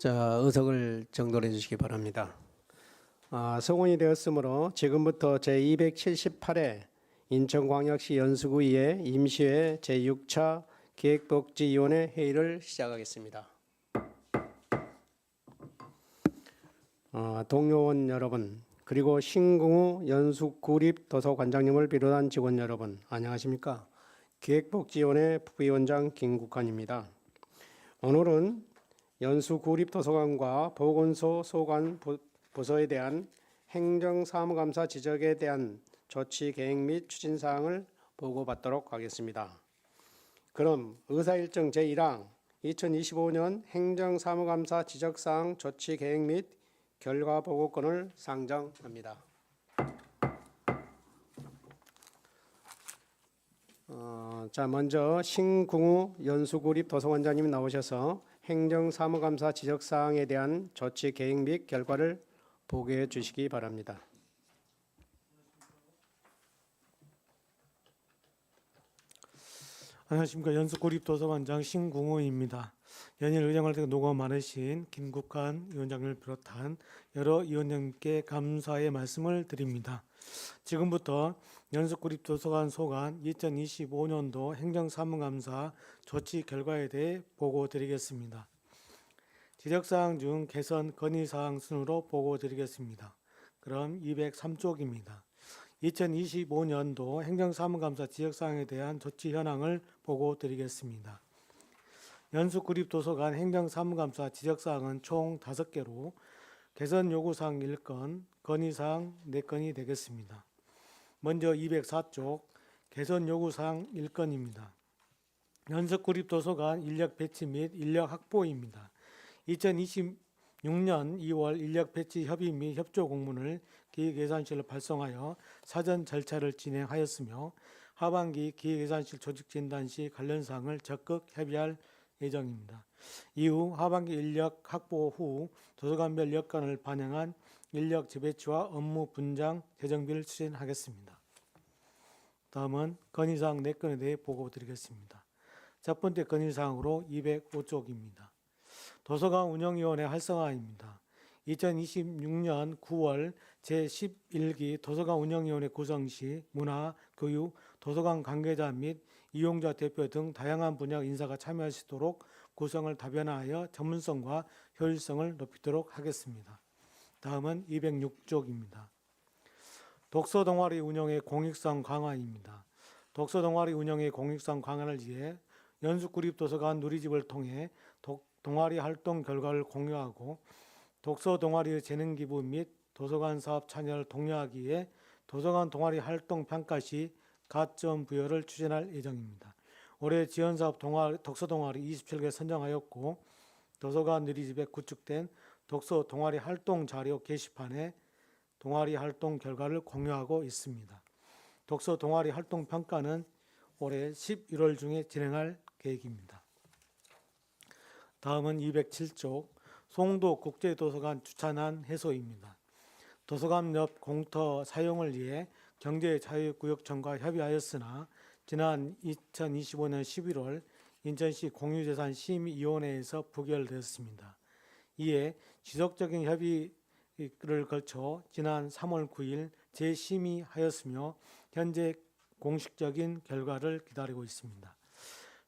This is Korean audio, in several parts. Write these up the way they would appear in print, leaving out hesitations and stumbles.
자, 의석을 정돈해 주시기 바랍니다. 성원이 되었으므로 지금부터 제278회 인천광역시 연수구의회 임시회 제6차 기획복지위원회 회의를 시작하겠습니다. 동료원 여러분, 그리고 신궁우 연수구립도서관장님을 비롯한 직원 여러분, 안녕하십니까? 기획복지위원회 부위원장 김국환입니다. 오늘은 연수구립도서관과 보건소 소관 부서에 대한 행정사무감사 지적에 대한 조치 계획 및 추진사항을 보고받도록 하겠습니다. 그럼 의사일정 제1항 2025년 행정사무감사 지적사항 조치 계획 및 결과 보고권을 상정합니다. 자, 먼저 신궁우 연수구립도서관장님 나오셔서 행정사무감사 지적사항에 대한 조치 계획 및 결과를 보고해 주시기 바랍니다. 안녕하십니까. 연수구립도서관장 신궁우입니다. 연일 의정할 때 노고 많으신 김국환 위원장님을 비롯한 여러 위원장님께 감사의 말씀을 드립니다. 지금부터 연수구립도서관 소관 2025년도 행정사무감사 조치 결과에 대해 보고 드리겠습니다. 지적사항 중 개선 건의사항 순으로 보고 드리겠습니다. 그럼 203쪽입니다. 2025년도 행정사무감사 지적사항에 대한 조치 현황을 보고 드리겠습니다. 연수구립도서관 행정사무감사 지적사항은 총 5개로 개선 요구사항 1건, 건의사항 4건이 되겠습니다. 먼저 204쪽 개선 요구사항 1건입니다. 연수구립도서관 인력 배치 및 인력 확보입니다. 2026년 2월 인력 배치 협의 및 협조 공문을 기획예산실로 발송하여 사전 절차를 진행하였으며 하반기 기획예산실 조직진단 시 관련 사항을 적극 협의할 예정입니다. 이후 하반기 인력 확보 후 도서관별 여건을 반영한 인력 재배치와 업무 분장 재정비를 추진하겠습니다. 다음은 건의사항 4건에 대해 보고드리겠습니다. 첫 번째 건의사항으로 205쪽입니다. 도서관 운영위원회 활성화입니다. 2026년 9월 제11기 도서관 운영위원회 구성 시 문화, 교육, 도서관 관계자 및 이용자 대표 등 다양한 분야 인사가 참여할 수 있도록 구성을 다변화하여 전문성과 효율성을 높이도록 하겠습니다. 다음은 206쪽입니다. 독서 동아리 운영의 공익성 강화입니다. 독서 동아리 운영의 공익성 강화를 위해 연수구립도서관 누리집을 통해 동아리 활동 결과를 공유하고 독서 동아리의 재능 기부 및 도서관 사업 참여를 독려하기 위해 도서관 동아리 활동 평가 시 가점 부여를 추진할 예정입니다. 올해 지원사업 독서 동아리 27개 선정하였고 도서관 누리집에 구축된 독서 동아리 활동 자료 게시판에 동아리 활동 결과를 공유하고 있습니다. 독서 동아리 활동 평가는 올해 11월 중에 진행할 계획입니다. 다음은 207쪽 송도 국제도서관 주차난 해소입니다. 도서관 옆 공터 사용을 위해 경제자유구역청과 협의하였으나 지난 2025년 11월 인천시 공유재산 심의위원회에서 부결되었습니다. 이에 지속적인 협의를 거쳐 지난 3월 9일 재심의하였으며 현재 공식적인 결과를 기다리고 있습니다.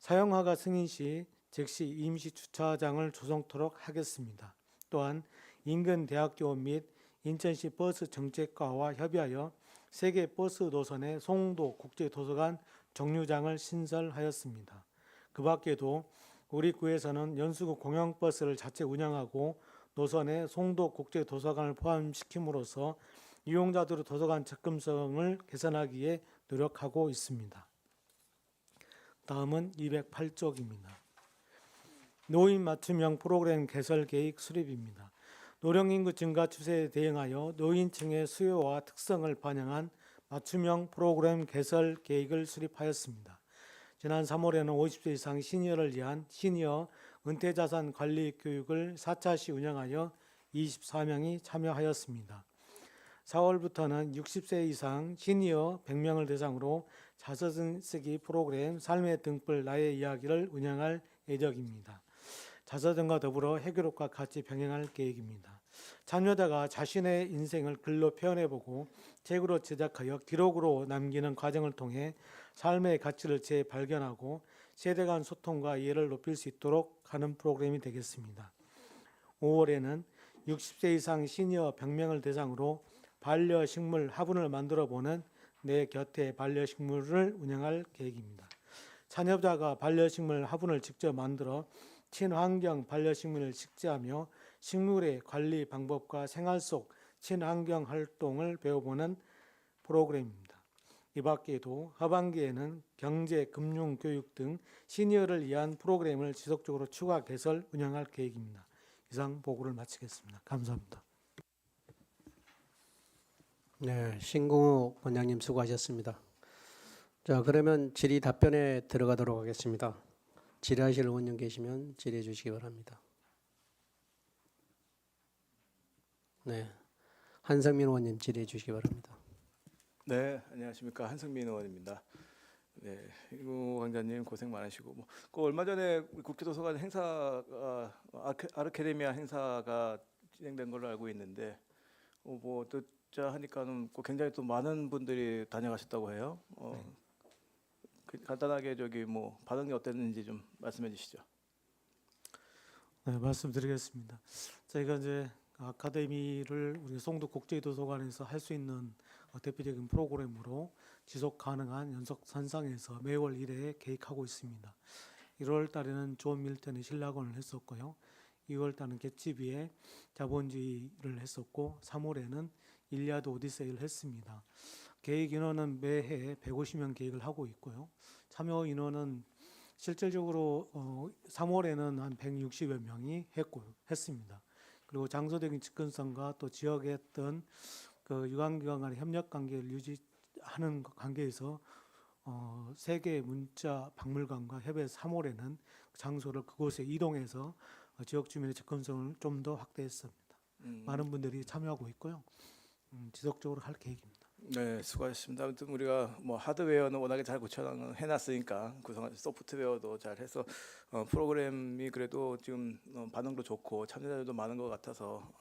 사용허가 승인 시 즉시 임시 주차장을 조성토록 하겠습니다. 또한 인근 대학교 및 인천시 버스 정책과와 협의하여 세계 버스 노선에 송도 국제도서관 정류장을 신설하였습니다. 그 밖에도 우리 구에서는 연수구 공영버스를 자체 운영하고 노선에 송도 국제도서관을 포함시킴으로써 이용자들의 도서관 접근성을 개선하기 위해 노력하고 있습니다. 다음은 208쪽입니다. 노인 맞춤형 프로그램 개설 계획 수립입니다. 노령인구 증가 추세에 대응하여 노인층의 수요와 특성을 반영한 맞춤형 프로그램 개설 계획을 수립하였습니다. 지난 3월에는 50세 이상 시니어를 위한 시니어 은퇴자산 관리 교육을 4차시 운영하여 24명이 참여하였습니다. 4월부터는 60세 이상 시니어 100명을 대상으로 자서전 쓰기 프로그램 삶의 등불 나의 이야기를 운영할 예정입니다. 자서전과 더불어 해교록과 같이 병행할 계획입니다. 참여자가 자신의 인생을 글로 표현해보고 책으로 제작하여 기록으로 남기는 과정을 통해 삶의 가치를 재발견하고 세대 간 소통과 이해를 높일 수 있도록 하는 프로그램이 되겠습니다. 5월에는 60세 이상 시니어 100명을 대상으로 반려식물 화분을 만들어보는 내 곁에 반려식물을 운영할 계획입니다. 참여자가 반려식물 화분을 직접 만들어 친환경 반려식물을 식재하며 식물의 관리 방법과 생활 속 친환경 활동을 배워보는 프로그램입니다. 이 밖에도 하반기에는 경제, 금융, 교육 등 시니어를 위한 프로그램을 지속적으로 추가 개설, 운영할 계획입니다. 이상 보고를 마치겠습니다. 감사합니다. 네, 신궁우 원장님 수고하셨습니다. 자, 그러면 질의 답변에 들어가도록 하겠습니다. 질의하실 의원님 계시면 질의해 주시기 바랍니다. 네, 한성민 의원님 질의해 주시기 바랍니다. 네, 안녕하십니까. 한승민 의원입니다. 네, 이구 강자님 고생 많으시고 그 얼마 전에 우리 국제도서관 행사가 아르케데미아 행사가 진행된 걸로 알고 있는데 듣자 하니까는 굉장히 또 많은 분들이 다녀가셨다고 해요. 간단하게 반응이 어땠는지 좀 말씀해 주시죠. 네, 말씀드리겠습니다. 저희가 이제 아카데미를 우리 송도 국제도서관에서 할 수 있는 대표적인 프로그램으로 지속 가능한 연속 선상에서 매월 1회 계획하고 있습니다. 1월 달에는 존 밀턴의 신라곤을 했었고요. 2월 달은 개츠비의 자본주의를 했었고 3월에는 일리아드 오디세이를 했습니다. 계획 인원은 매해 150명 계획을 하고 있고요. 참여 인원은 실질적으로 3월에는 한 160여 명이 했습니다. 그리고 장소적인 접근성과 또 지역에 했던 그 유관기관 간의 협력 관계를 유지하는 관계에서 세계 문자 박물관과 협의해서 3월에는 장소를 그곳에 이동해서 지역 주민의 접근성을 좀 더 확대했습니다. 많은 분들이 참여하고 있고요. 지속적으로 할 계획입니다. 네, 수고하셨습니다. 아무튼 우리가 하드웨어는 워낙에 잘 해놨으니까 구성한 소프트웨어도 잘 해서 프로그램이 그래도 지금 반응도 좋고 참여자들도 많은 것 같아서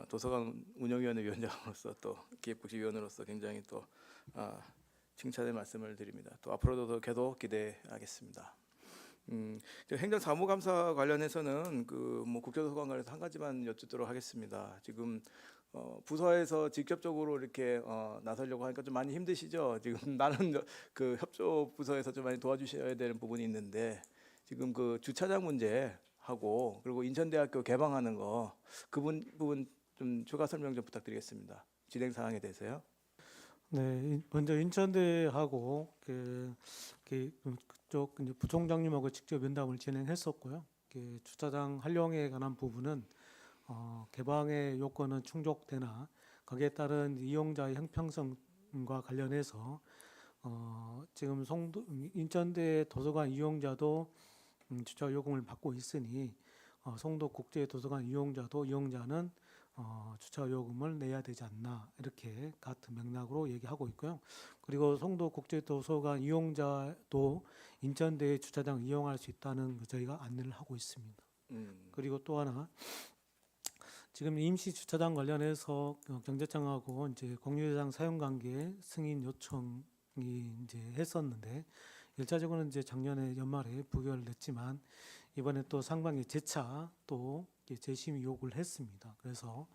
도서관 운영위원회 위원장으로서 또 기획부시위원으로서 굉장히 또 칭찬의 말씀을 드립니다. 또 앞으로도 더 계속 기대하겠습니다. 행정사무감사 관련해서는 국제도서관 관련해서 한 가지만 여쭙도록 하겠습니다. 지금 부서에서 직접적으로 이렇게 나서려고 하니까 좀 많이 힘드시죠? 지금 나는 그 협조 부서에서 좀 많이 도와주셔야 되는 부분이 있는데 지금 그 주차장 문제하고 그리고 인천대학교 개방하는 거 그 부분 좀 추가 설명 좀 부탁드리겠습니다. 진행 사항에 대해서요. 네, 먼저 인천대하고 그쪽 이제 부총장님하고 직접 면담을 진행했었고요. 주차장 활용에 관한 부분은 개방의 요건은 충족되나 거기에 따른 이용자의 형평성과 관련해서 지금 인천대 도서관 이용자도 주차 요금을 받고 있으니 송도 국제 도서관 이용자는 주차 요금을 내야 되지 않나 이렇게 같은 맥락으로 얘기하고 있고요. 그리고 송도 국제 도서관 이용자도 인천대의 주차장 이용할 수 있다는 거 저희가 안내를 하고 있습니다. 그리고 또 하나 지금 임시 주차장 관련해서 경제청하고 이제 공유대장 사용관계 승인 요청이 이제 했었는데 1차적으로는 이제 작년에 연말에 부결됐지만 이번에 또 상반기 재차 또 재심의 요구를 했습니다. 그래서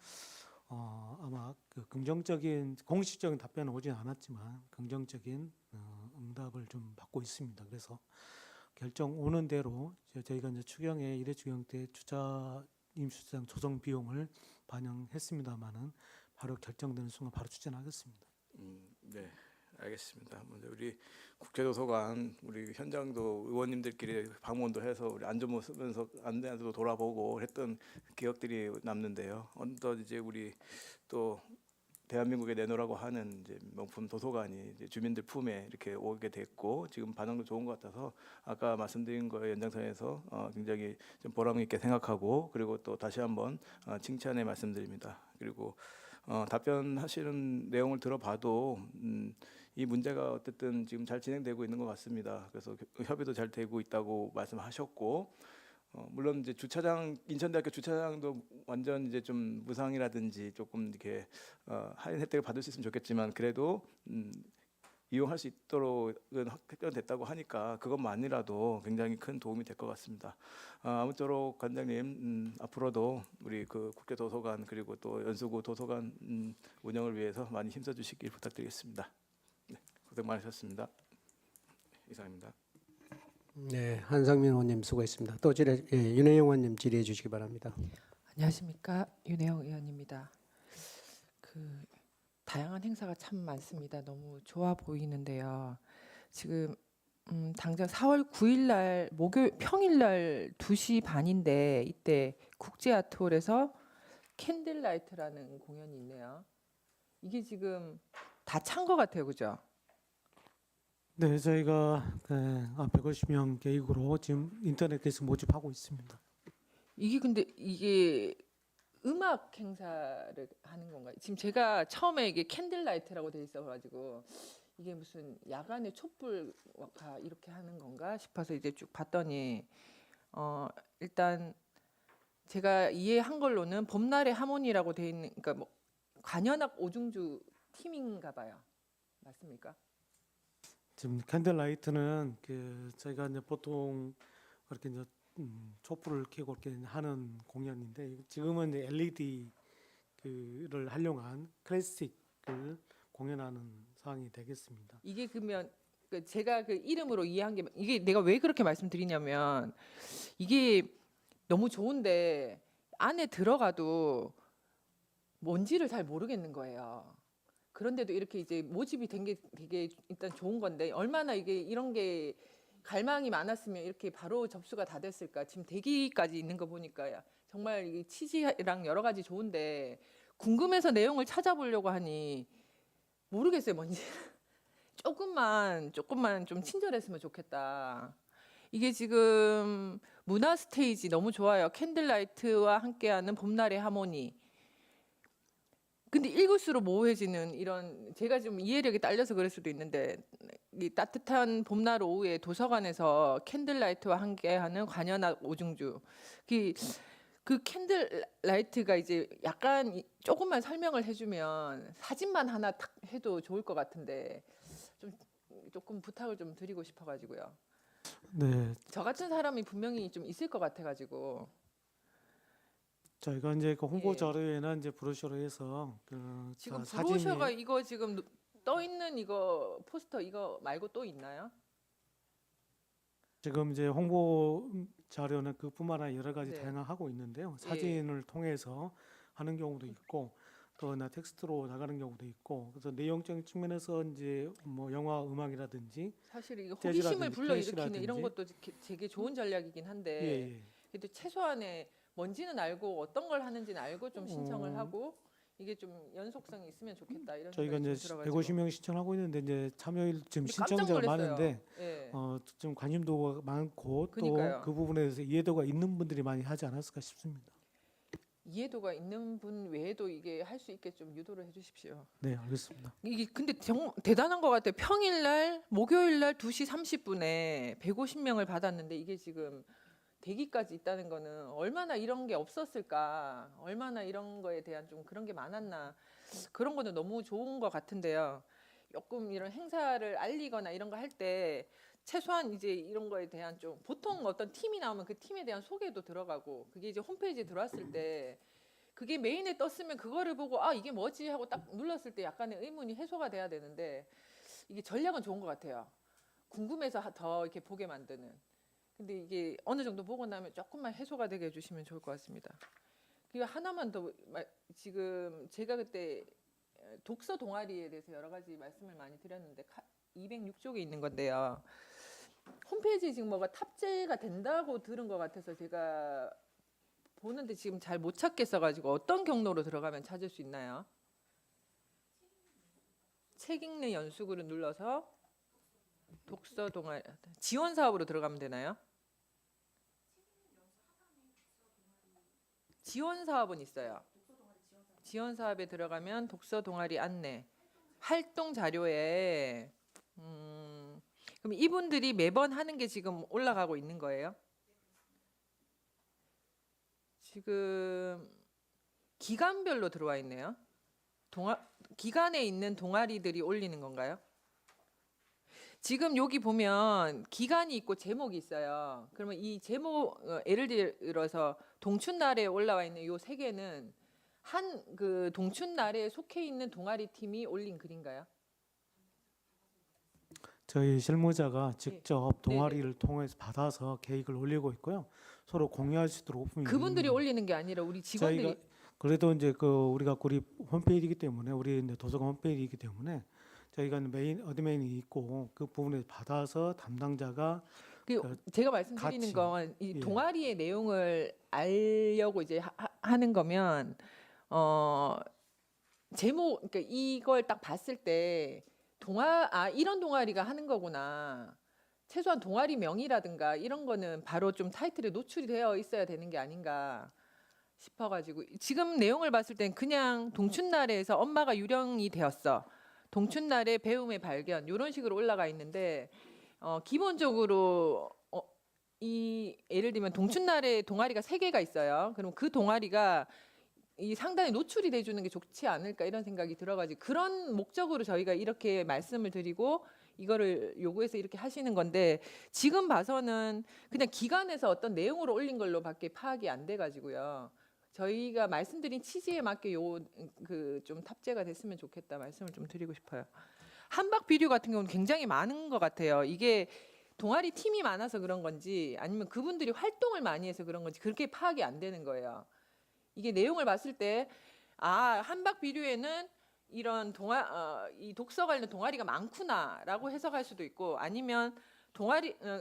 아마 긍정적인 공식적인 답변은 오진 않았지만 긍정적인 응답을 좀 받고 있습니다. 그래서 결정 오는 대로 저희가 이제 추경에 1회 추경 때 임시주차장 조성 비용을 반영했습니다만은 바로 결정되는 순간 바로 추진하겠습니다. 네, 알겠습니다. 먼저 우리 국제도서관 우리 현장도 의원님들끼리 방문도 해서 우리 안전모 쓰면서 안내도 돌아보고 했던 기억들이 남는데요. 어느덧 이제 우리 또 대한민국에 내놓으라고 하는 이제 명품 도서관이 이제 주민들 품에 이렇게 오게 됐고 지금 반응도 좋은 것 같아서 아까 말씀드린 거에 연장선에서 굉장히 좀 보람 있게 생각하고 그리고 또 다시 한번 칭찬의 말씀드립니다. 그리고 답변하시는 내용을 들어봐도 이 문제가 어쨌든 지금 잘 진행되고 있는 것 같습니다. 그래서 협의도 잘 되고 있다고 말씀하셨고 물론 이제 주차장 인천대학교 주차장도 완전 이제 좀 무상이라든지 조금 이렇게 할인 혜택을 받을 수 있으면 좋겠지만 그래도 이용할 수 있도록은 획변됐다고 하니까 그것만이라도 굉장히 큰 도움이 될 것 같습니다. 아무쪼록 관장님 앞으로도 우리 그 국제도서관 그리고 또 연수구 도서관 운영을 위해서 많이 힘써 주시길 부탁드리겠습니다. 네, 고생 많으셨습니다. 이상입니다. 네, 한상민 의원님 수고했습니다. 또 윤혜영 의원님 질의해 주시기 바랍니다. 안녕하십니까, 윤혜영 의원입니다. 다양한 행사가 참 많습니다. 너무 좋아 보이는데요. 지금 당장 4월 9일 날 평일 날 2시 반인데 이때 국제 아트홀에서 캔들라이트라는 공연이 있네요. 이게 지금 다 찬 것 같아요, 그죠? 네, 저희가 150명 계획으로 지금 인터넷에서 모집하고 있습니다. 근데 이게 음악 행사를 하는 건가요? 지금 제가 처음에 이게 캔들라이트라고 돼 있어가지고 이게 무슨 야간에 촛불과 이렇게 하는 건가 싶어서 이제 쭉 봤더니 일단 제가 이해한 걸로는 봄날의 하모니라고 돼 있는, 그러니까 뭐 관현악 오중주 팀인가 봐요. 맞습니까? 지금 캔들라이트는 저희가 이제 보통 그렇게 이제 촛불을 켜고 이렇게 하는 공연인데 지금은 이제 LED를 활용한 클래식을 공연하는 상황이 되겠습니다. 이게 그러면 제가 그 이름으로 이해한 게 이게 내가 왜 그렇게 말씀드리냐면 이게 너무 좋은데 안에 들어가도 뭔지를 잘 모르겠는 거예요. 그런데도 이렇게 이제 모집이 된 게 되게 일단 좋은 건데 얼마나 이게 이런 게 갈망이 많았으면 이렇게 바로 접수가 다 됐을까. 지금 대기까지 있는 거 보니까 정말 이 취지랑 여러 가지 좋은데 궁금해서 내용을 찾아보려고 하니 모르겠어요, 뭔지. 조금만 좀 친절했으면 좋겠다. 이게 지금 문화 스테이지 너무 좋아요. 캔들라이트와 함께하는 봄날의 하모니. 근데 읽을수록 모호해지는 이런, 제가 좀 이해력이 딸려서 그럴 수도 있는데 이 따뜻한 봄날 오후에 도서관에서 캔들라이트와 함께하는 관현악 오중주. 그 캔들라이트가 이제 약간 조금만 설명을 해주면 사진만 하나 탁 해도 좋을 것 같은데 조금 부탁을 좀 드리고 싶어가지고요. 네, 저 같은 사람이 분명히 좀 있을 것 같아가지고. 저희가 이제 그 홍보 예. 자료에는 이제 브로셔로 해서 지금 사진이 브로셔가 이거 지금 떠 있는 이거 포스터 이거 말고 또 있나요? 지금 이제 홍보 자료는 그뿐만 아니라 여러 가지 네. 다양하고 있는데요. 예. 사진을 통해서 하는 경우도 있고 또 텍스트로 나가는 경우도 있고 그래서 내용적인 측면에서 이제 뭐 영화 음악이라든지 사실 이거 재즈라든지 호기심을 불러일으키는 이런 클래식이라든지. 것도 되게 좋은 전략이긴 한데 예. 그래도 최소한의 뭔지는 알고 어떤 걸 하는지는 알고 좀 신청을 어. 하고 이게 좀 연속성이 있으면 좋겠다 이런 저희가 생각이 이제 좀 들어가지고. 150명 신청하고 있는데 이제 참여일 지금 근데 깜짝 신청자가 놀랐어요. 많은데 예. 좀 관심도가 많고 또 그러니까요. 그 부분에 대해서 이해도가 있는 분들이 많이 하지 않았을까 싶습니다. 이해도가 있는 분 외에도 이게 할 수 있게 좀 유도를 해주십시오. 네, 알겠습니다. 이게 근데 정말 대단한 것 같아요. 평일날 목요일날 2시 30분에 150명을 받았는데 이게 지금 대기까지 있다는 거는 얼마나 이런 게 없었을까, 얼마나 이런 거에 대한 좀 그런 게 많았나, 그런 거는 너무 좋은 것 같은데요. 조금 이런 행사를 알리거나 이런 거 할 때 최소한 이제 이런 거에 대한 좀 보통 어떤 팀이 나오면 그 팀에 대한 소개도 들어가고 그게 이제 홈페이지에 들어왔을 때 그게 메인에 떴으면 그거를 보고 아 이게 뭐지 하고 딱 눌렀을 때 약간의 의문이 해소가 돼야 되는데 이게 전략은 좋은 것 같아요. 궁금해서 더 이렇게 보게 만드는. 근데 이게 어느 정도 보고 나면 조금만 해소가 되게 해주시면 좋을 것 같습니다. 그리고 하나만 더 지금 제가 그때 독서 동아리에 대해서 여러 가지 말씀을 많이 드렸는데 206쪽에 있는 건데요. 홈페이지에 지금 뭐가 탑재가 된다고 들은 것 같아서 제가 보는데 지금 잘 못 찾겠어가지고 어떤 경로로 들어가면 찾을 수 있나요? 책 읽는 연수구를 눌러서 독서 동아리 지원 사업으로 들어가면 되나요? 지원 사업은 있어요. 지원 사업에 들어가면 독서 동아리 안내 활동 자료에 그럼 이분들이 매번 하는 게 지금 올라가고 있는 거예요? 지금 기간별로 들어와 있네요. 기간에 있는 동아리들이 올리는 건가요? 지금 여기 보면 기간이 있고 제목이 있어요. 그러면 이 제목 예를 들어서 동춘날에 올라와 있는 요 세 개는 한 그 동춘날에 속해 있는 동아리 팀이 올린 글인가요? 저희 실무자가 직접 네. 동아리를 통해서 받아서 계획을 올리고 있고요. 서로 공유할 수 있도록 오픈이 그분들이 있는 올리는 게 아니라 우리 직원들이 저희가 그래도 이제 그 우리가 우리 홈페이지이기 때문에 우리 이제 도서관 홈페이지이기 때문에 저희가 메인 어드민이 있고 그 부분에 받아서 담당자가 제가 말씀드리는 같이, 건 이 예. 동아리의 내용을 알려고 이제 하는 거면 제목 그러니까 이걸 딱 봤을 때 이런 동아리가 하는 거구나. 최소한 동아리 명이라든가 이런 거는 바로 좀 타이틀에 노출이 되어 있어야 되는 게 아닌가 싶어가지고 지금 내용을 봤을 땐 그냥 동춘날에서 엄마가 유령이 되었어. 동춘날의 배움의 발견 이런 식으로 올라가 있는데 기본적으로 이 예를 들면 동춘날에 동아리가 3개가 있어요. 그럼 그 동아리가 이 상당히 노출이 돼주는 게 좋지 않을까 이런 생각이 들어가지고 그런 목적으로 저희가 이렇게 말씀을 드리고 이거를 요구해서 이렇게 하시는 건데 지금 봐서는 그냥 기관에서 어떤 내용으로 올린 걸로밖에 파악이 안 돼가지고요. 저희가 말씀드린 취지에 맞게 요 그 좀 탑재가 됐으면 좋겠다 말씀을 좀 드리고 싶어요. 한박 비료 같은 경우는 굉장히 많은 것 같아요. 이게 동아리 팀이 많아서 그런 건지 아니면 그분들이 활동을 많이 해서 그런 건지 그렇게 파악이 안 되는 거예요. 이게 내용을 봤을 때 한박 비료에는 이런 이 독서 관련 동아리가 많구나라고 해석할 수도 있고 아니면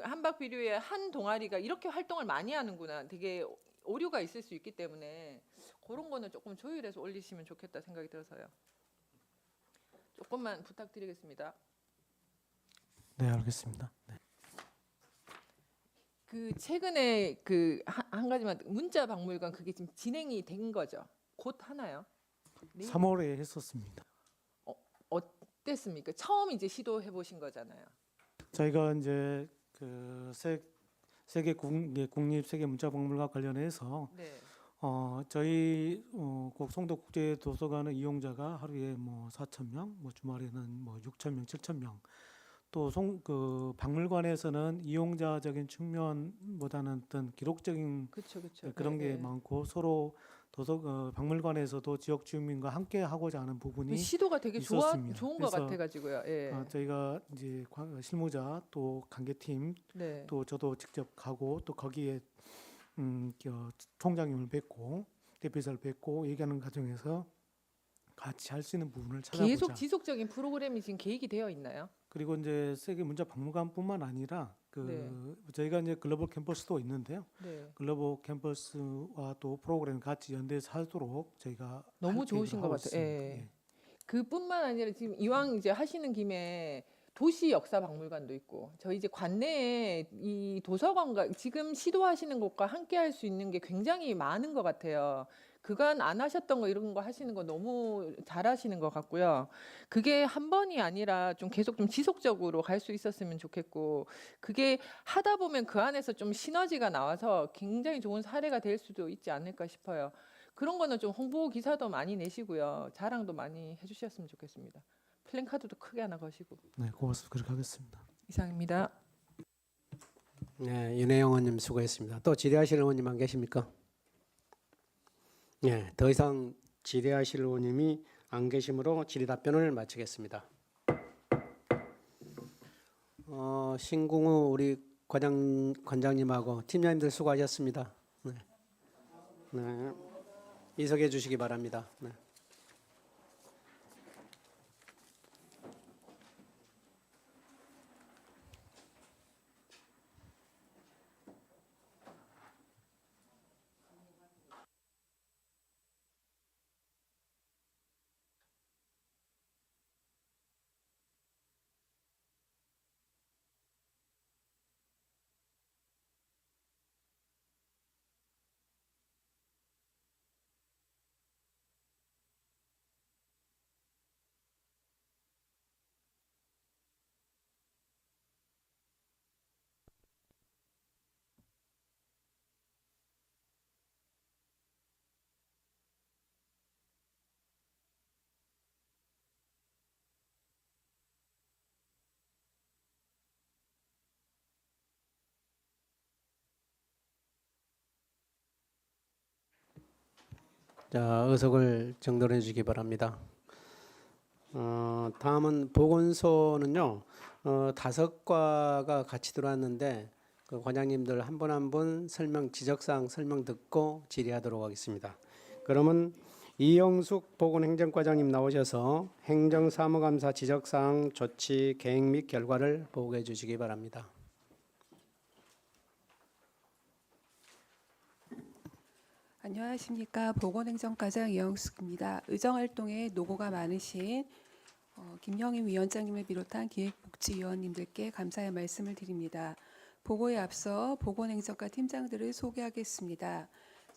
한박 비료의 한 동아리가 이렇게 활동을 많이 하는구나 되게 오류가 있을 수 있기 때문에 그런 거는 조금 조율해서 올리시면 좋겠다 생각이 들어서요. 조금만 부탁드리겠습니다. 네, 알겠습니다. 네. 그 최근에 그 한 가지만 문자 박물관 그게 지금 진행이 된 거죠? 곧 하나요? 네. 3월에 했었습니다. 어땠습니까? 처음 이제 시도해 보신 거잖아요. 저희가 이제 그 세계 국립 세계 문자박물관 관련해서 네. 저희 송도 국제 도서관의 이용자가 하루에 뭐 4,000명, 뭐 주말에는 뭐 6,000명, 7,000명. 또 그 박물관에서는 이용자적인 측면보다는 어떤 기록적인 그렇죠. 그런 게 많고 서로 박물관에서도 지역 주민과 함께 하고자 하는 부분이 그 시도가 되게 있었습니다. 좋은 것 그래서 같아가지고요. 예. 저희가 이제 실무자 또 관계팀 네. 또 저도 직접 가고 또 거기에 총장님을 뵙고 대표이사를 뵙고 얘기하는 과정에서 같이 할 수 있는 부분을 찾아보자. 계속 지속적인 프로그램이 지금 계획이 되어 있나요? 그리고 이제 세계 문자 박물관뿐만 아니라 저희가 이제 글로벌 캠퍼스도 있는데요. 네. 글로벌 캠퍼스와 또 프로그램 같이 연대해서 하도록 저희가 너무 할 좋으신 계획을 것 하고 같아요. 있습니다. 예. 예. 그뿐만 아니라 지금 이왕 이제 하시는 김에 도시 역사 박물관도 있고 저희 이제 관내에 이 도서관과 지금 시도하시는 곳과 함께 할 수 있는 게 굉장히 많은 것 같아요. 그간 안 하셨던 거 이런 거 하시는 거 너무 잘하시는 것 같고요. 그게 한 번이 아니라 좀 계속 좀 지속적으로 갈 수 있었으면 좋겠고 그게 하다 보면 그 안에서 좀 시너지가 나와서 굉장히 좋은 사례가 될 수도 있지 않을까 싶어요. 그런 거는 좀 홍보 기사도 많이 내시고요. 자랑도 많이 해주셨으면 좋겠습니다. 플랜카드도 크게 하나 거시고. 네, 고맙습니다. 그렇게 하겠습니다. 이상입니다. 네, 윤혜영 의원님 수고했습니다. 또 질의하실 의원님 안 계십니까? 네, 더 이상 질의하실 의원님이 안 계시므로 질의 답변을 마치겠습니다. 신궁우 우리 관장님하고 팀장님들 수고하셨습니다. 네. 네. 이석해 주시기 바랍니다. 네. 자, 의석을 정돈해 주시기 바랍니다. 다음은 보건소는요. 5과가 같이 들어왔는데 그 관장님들 한 분 한 분 설명 지적사항 설명 듣고 질의하도록 하겠습니다. 그러면 이영숙 보건행정과장님 나오셔서 행정사무감사 지적사항 조치 계획 및 결과를 보고해 주시기 바랍니다. 안녕하십니까. 보건행정과장 이영숙입니다. 의정활동에 노고가 많으신 김영임 위원장님을 비롯한 기획복지위원님들께 감사의 말씀을 드립니다. 보고에 앞서 보건행정과 팀장들을 소개하겠습니다.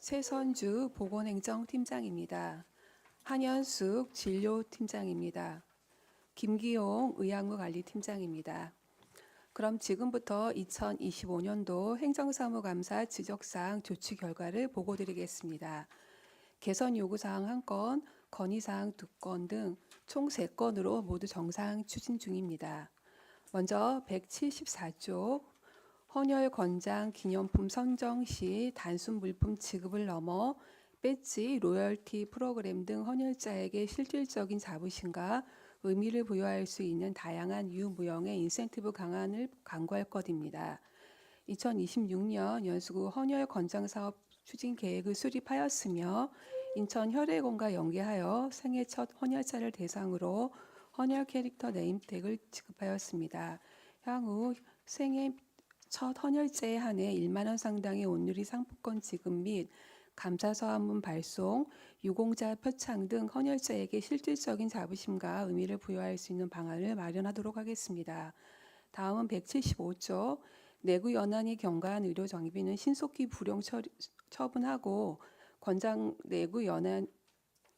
최선주 보건행정팀장입니다. 한현숙 진료팀장입니다. 김기용 의약무관리팀장입니다. 그럼 지금부터 2025년도 행정사무감사 지적사항 조치 결과를 보고드리겠습니다. 개선 요구사항 1건, 건의사항 2건 등 총 3건으로 모두 정상 추진 중입니다. 먼저 174조 헌혈 권장 기념품 선정 시 단순 물품 지급을 넘어 배지, 로열티 프로그램 등 헌혈자에게 실질적인 자부심과 의미를 부여할 수 있는 다양한 유무형의 인센티브 강화를 강구할 것입니다. 2026년 연수구 헌혈 권장 사업 추진 계획을 수립하였으며 인천 혈액원과 연계하여 생애 첫 헌혈자를 대상으로 헌혈 캐릭터 네임택을 지급하였습니다. 향후 생애 첫 헌혈자에 한해 1만 원 상당의 온누리 상품권 지급 및 감사서 한문 발송, 유공자 표창 등 헌혈자에게 실질적인 자부심과 의미를 부여할 수 있는 방안을 마련하도록 하겠습니다. 다음은 175조 내구 연한이 경과한 의료 정비는 신속히 불용 처분하고 권장 내구 연한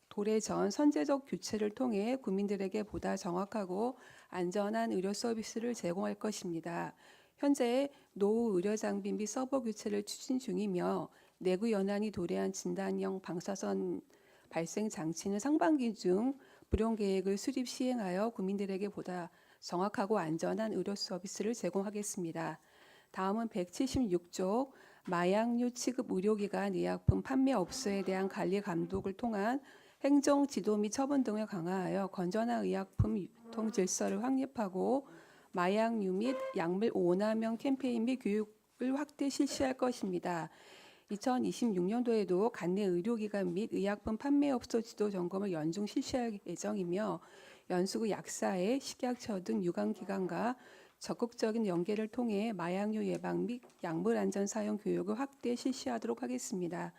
도래 전 선제적 교체를 통해 국민들에게 보다 정확하고 안전한 의료 서비스를 제공할 것입니다. 현재 노후 의료 장비 및 서버 교체를 추진 중이며 내구 연한이 도래한 진단형 방사선 발생 장치는 상반기 중 불용 계획을 수립 시행하여 국민들에게 보다 정확하고 안전한 의료 서비스를 제공하겠습니다. 다음은 176조 마약류 취급 의료기관 의약품 판매업소에 대한 관리 감독을 통한 행정 지도 및 처분 등을 강화하여 건전한 의약품 유통 질서를 확립하고 마약류 및 약물 오남용 캠페인 및 교육을 확대 실시할 것입니다. 2026년도에도 관내 의료기관 및 의약품 판매업소 지도 점검을 연중 실시할 예정이며 연수구 약사회, 식약처 등 유관기관과 적극적인 연계를 통해 마약류 예방 및 약물 안전 사용 교육을 확대 실시하도록 하겠습니다.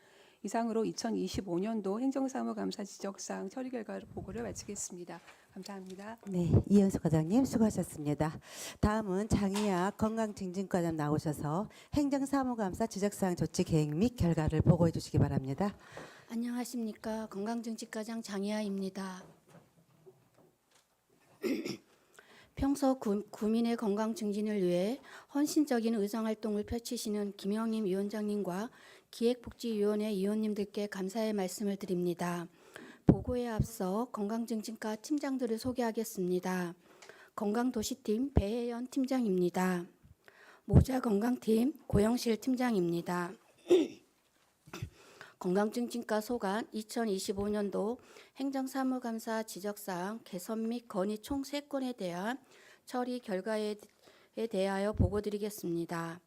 이상으로 2025년도 행정사무감사 지적사항 처리 결과 보고를 마치겠습니다. 감사합니다. 네, 이현숙 과장님 수고하셨습니다. 다음은 장희아 건강증진과장 나오셔서 행정사무감사 지적사항 조치 계획 및 결과를 보고해 주시기 바랍니다. 안녕하십니까. 건강증진과장 장희아입니다. 평소 구민의 건강 증진을 위해 헌신적인 의정활동을 펼치시는 김영임 위원장님과 기획복지위원회 위원님들께 감사의 말씀을 드립니다. 보고에 앞서 건강증진과 팀장들을 소개하겠습니다. 건강도시팀 배혜연 팀장입니다. 모자건강팀 고영실 팀장입니다. 건강증진과 소관 2025년도 행정사무감사 지적사항 개선 및 건의 총 3건에 대한 처리 결과에 대하여 보고드리겠습니다.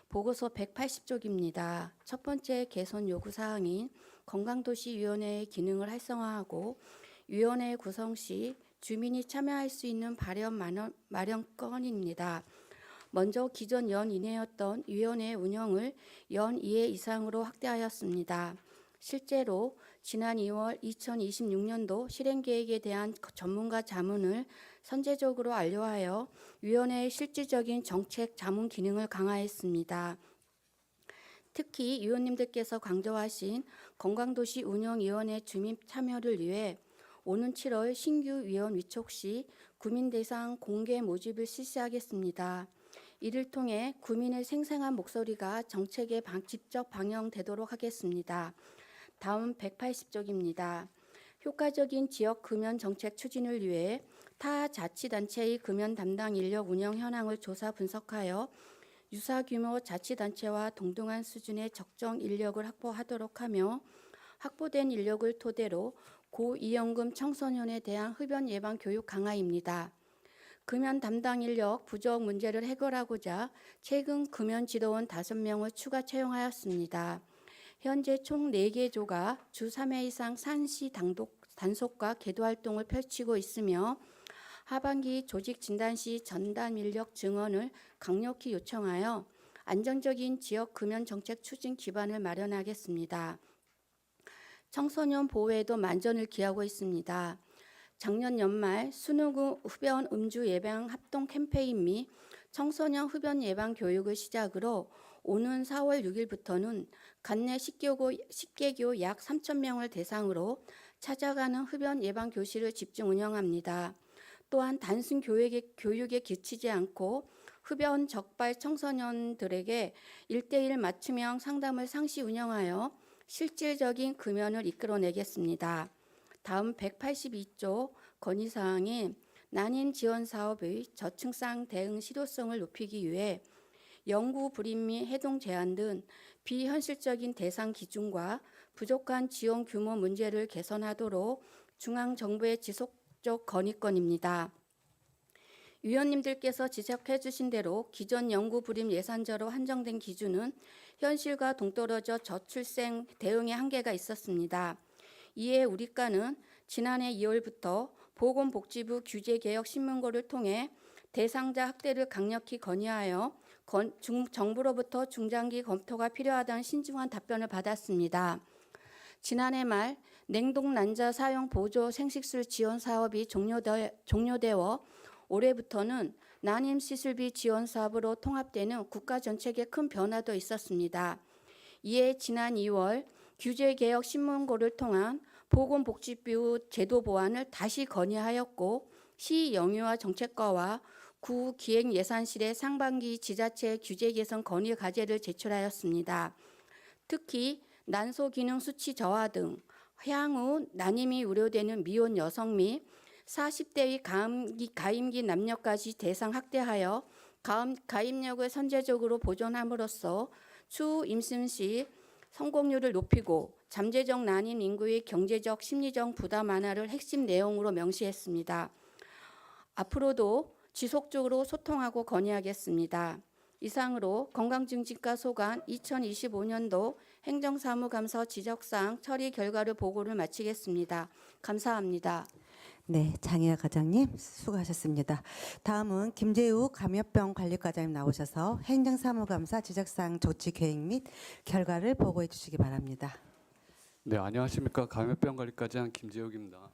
보고서 180쪽입니다. 첫 번째 개선 요구사항인 건강도시위원회의 기능을 활성화하고 위원회 구성 시 주민이 참여할 수 있는 발현 마련건입니다. 먼저 기존 연 이내였던 위원회 운영을 연 2회 이상으로 확대하였습니다. 실제로 지난 2월 2026년도 실행계획에 대한 전문가 자문을 선제적으로 완료하여 위원회의 실질적인 정책 자문 기능을 강화했습니다. 특히 위원님들께서 강조하신 건강도시 운영위원회 주민 참여를 위해 오는 7월 신규 위원 위촉 시 구민 대상 공개 모집을 실시하겠습니다. 이를 통해 구민의 생생한 목소리가 정책에 직접 반영되도록 하겠습니다. 다음 180쪽입니다. 효과적인 지역 금연 정책 추진을 위해 타 자치단체의 금연 담당 인력 운영 현황을 조사 분석하여 유사 규모 자치단체와 동등한 수준의 적정 인력을 확보하도록 하며 확보된 인력을 토대로 고이연금 청소년에 대한 흡연 예방 교육 강화입니다. 금연 담당 인력 부족 문제를 해결하고자 최근 금연 지도원 5명을 추가 채용하였습니다. 현재 총 4개 조가 주 3회 이상 산시 단속과 계도 활동을 펼치고 있으며 하반기 조직 진단 시 전담 인력 증원을 강력히 요청하여 안정적인 지역 금연 정책 추진 기반을 마련하겠습니다. 청소년 보호에도 만전을 기하고 있습니다. 작년 연말 수능 후 흡연 음주 예방 합동 캠페인 및 청소년 흡연 예방 교육을 시작으로 오는 4월 6일부터는 관내 10개교 약 3,000명을 대상으로 찾아가는 흡연 예방 교실을 집중 운영합니다. 또한 단순 교육에 그치지 않고 흡연 적발 청소년들에게 1대1 맞춤형 상담을 상시 운영하여 실질적인 금연을 이끌어내겠습니다. 다음 182조 건의사항인 난임 지원 사업의 저층상 대응 실효성을 높이기 위해 영구 불입 및 해동 제한 등 비현실적인 대상 기준과 부족한 지원 규모 문제를 개선하도록 중앙정부의 지속적 건의건입니다. 위원님들께서 지적해 주신 대로 기존 영구 불임 예산저로 한정된 기준은 현실과 동떨어져 저출생 대응에 한계가 있었습니다. 이에 우리과는 지난해 2월부터 보건복지부 규제개혁 신문고를 통해 대상자 확대를 강력히 건의하여 정부로부터 중장기 검토가 필요하다는 신중한 답변을 받았습니다. 지난해 말 냉동 난자 사용 보조 생식술 지원 사업이 종료되어 올해부터는 난임 시술비 지원 사업으로 통합되는 국가 정책에 큰 변화도 있었습니다. 이에 지난 2월 규제개혁 신문고를 통한 보건복지부 제도 보완을 다시 건의하였고 시 영유아 정책과와 구 기획예산실에 상반기 지자체 규제 개선 건의 과제를 제출하였습니다. 특히 난소 기능 수치 저하 등 향후 난임이 우려되는 미혼 여성 및 40대의 가임기 남녀까지 대상 확대하여 가임력을 선제적으로 보존함으로써 추후 임신 시 성공률을 높이고 잠재적 난임 인구의 경제적 심리적 부담 완화를 핵심 내용으로 명시했습니다. 앞으로도 지속적으로 소통하고 건의하겠습니다. 이상으로 건강증진과 소관 2025년도 행정사무감사 지적사항 처리 결과를 보고를 마치겠습니다. 감사합니다. 네, 장희아 과장님 수고하셨습니다. 다음은 김재우 감염병 관리과장님 나오셔서 행정사무감사 지적사항 조치 계획 및 결과를 보고해 주시기 바랍니다. 네, 안녕하십니까. 감염병 관리과장 김재욱입니다.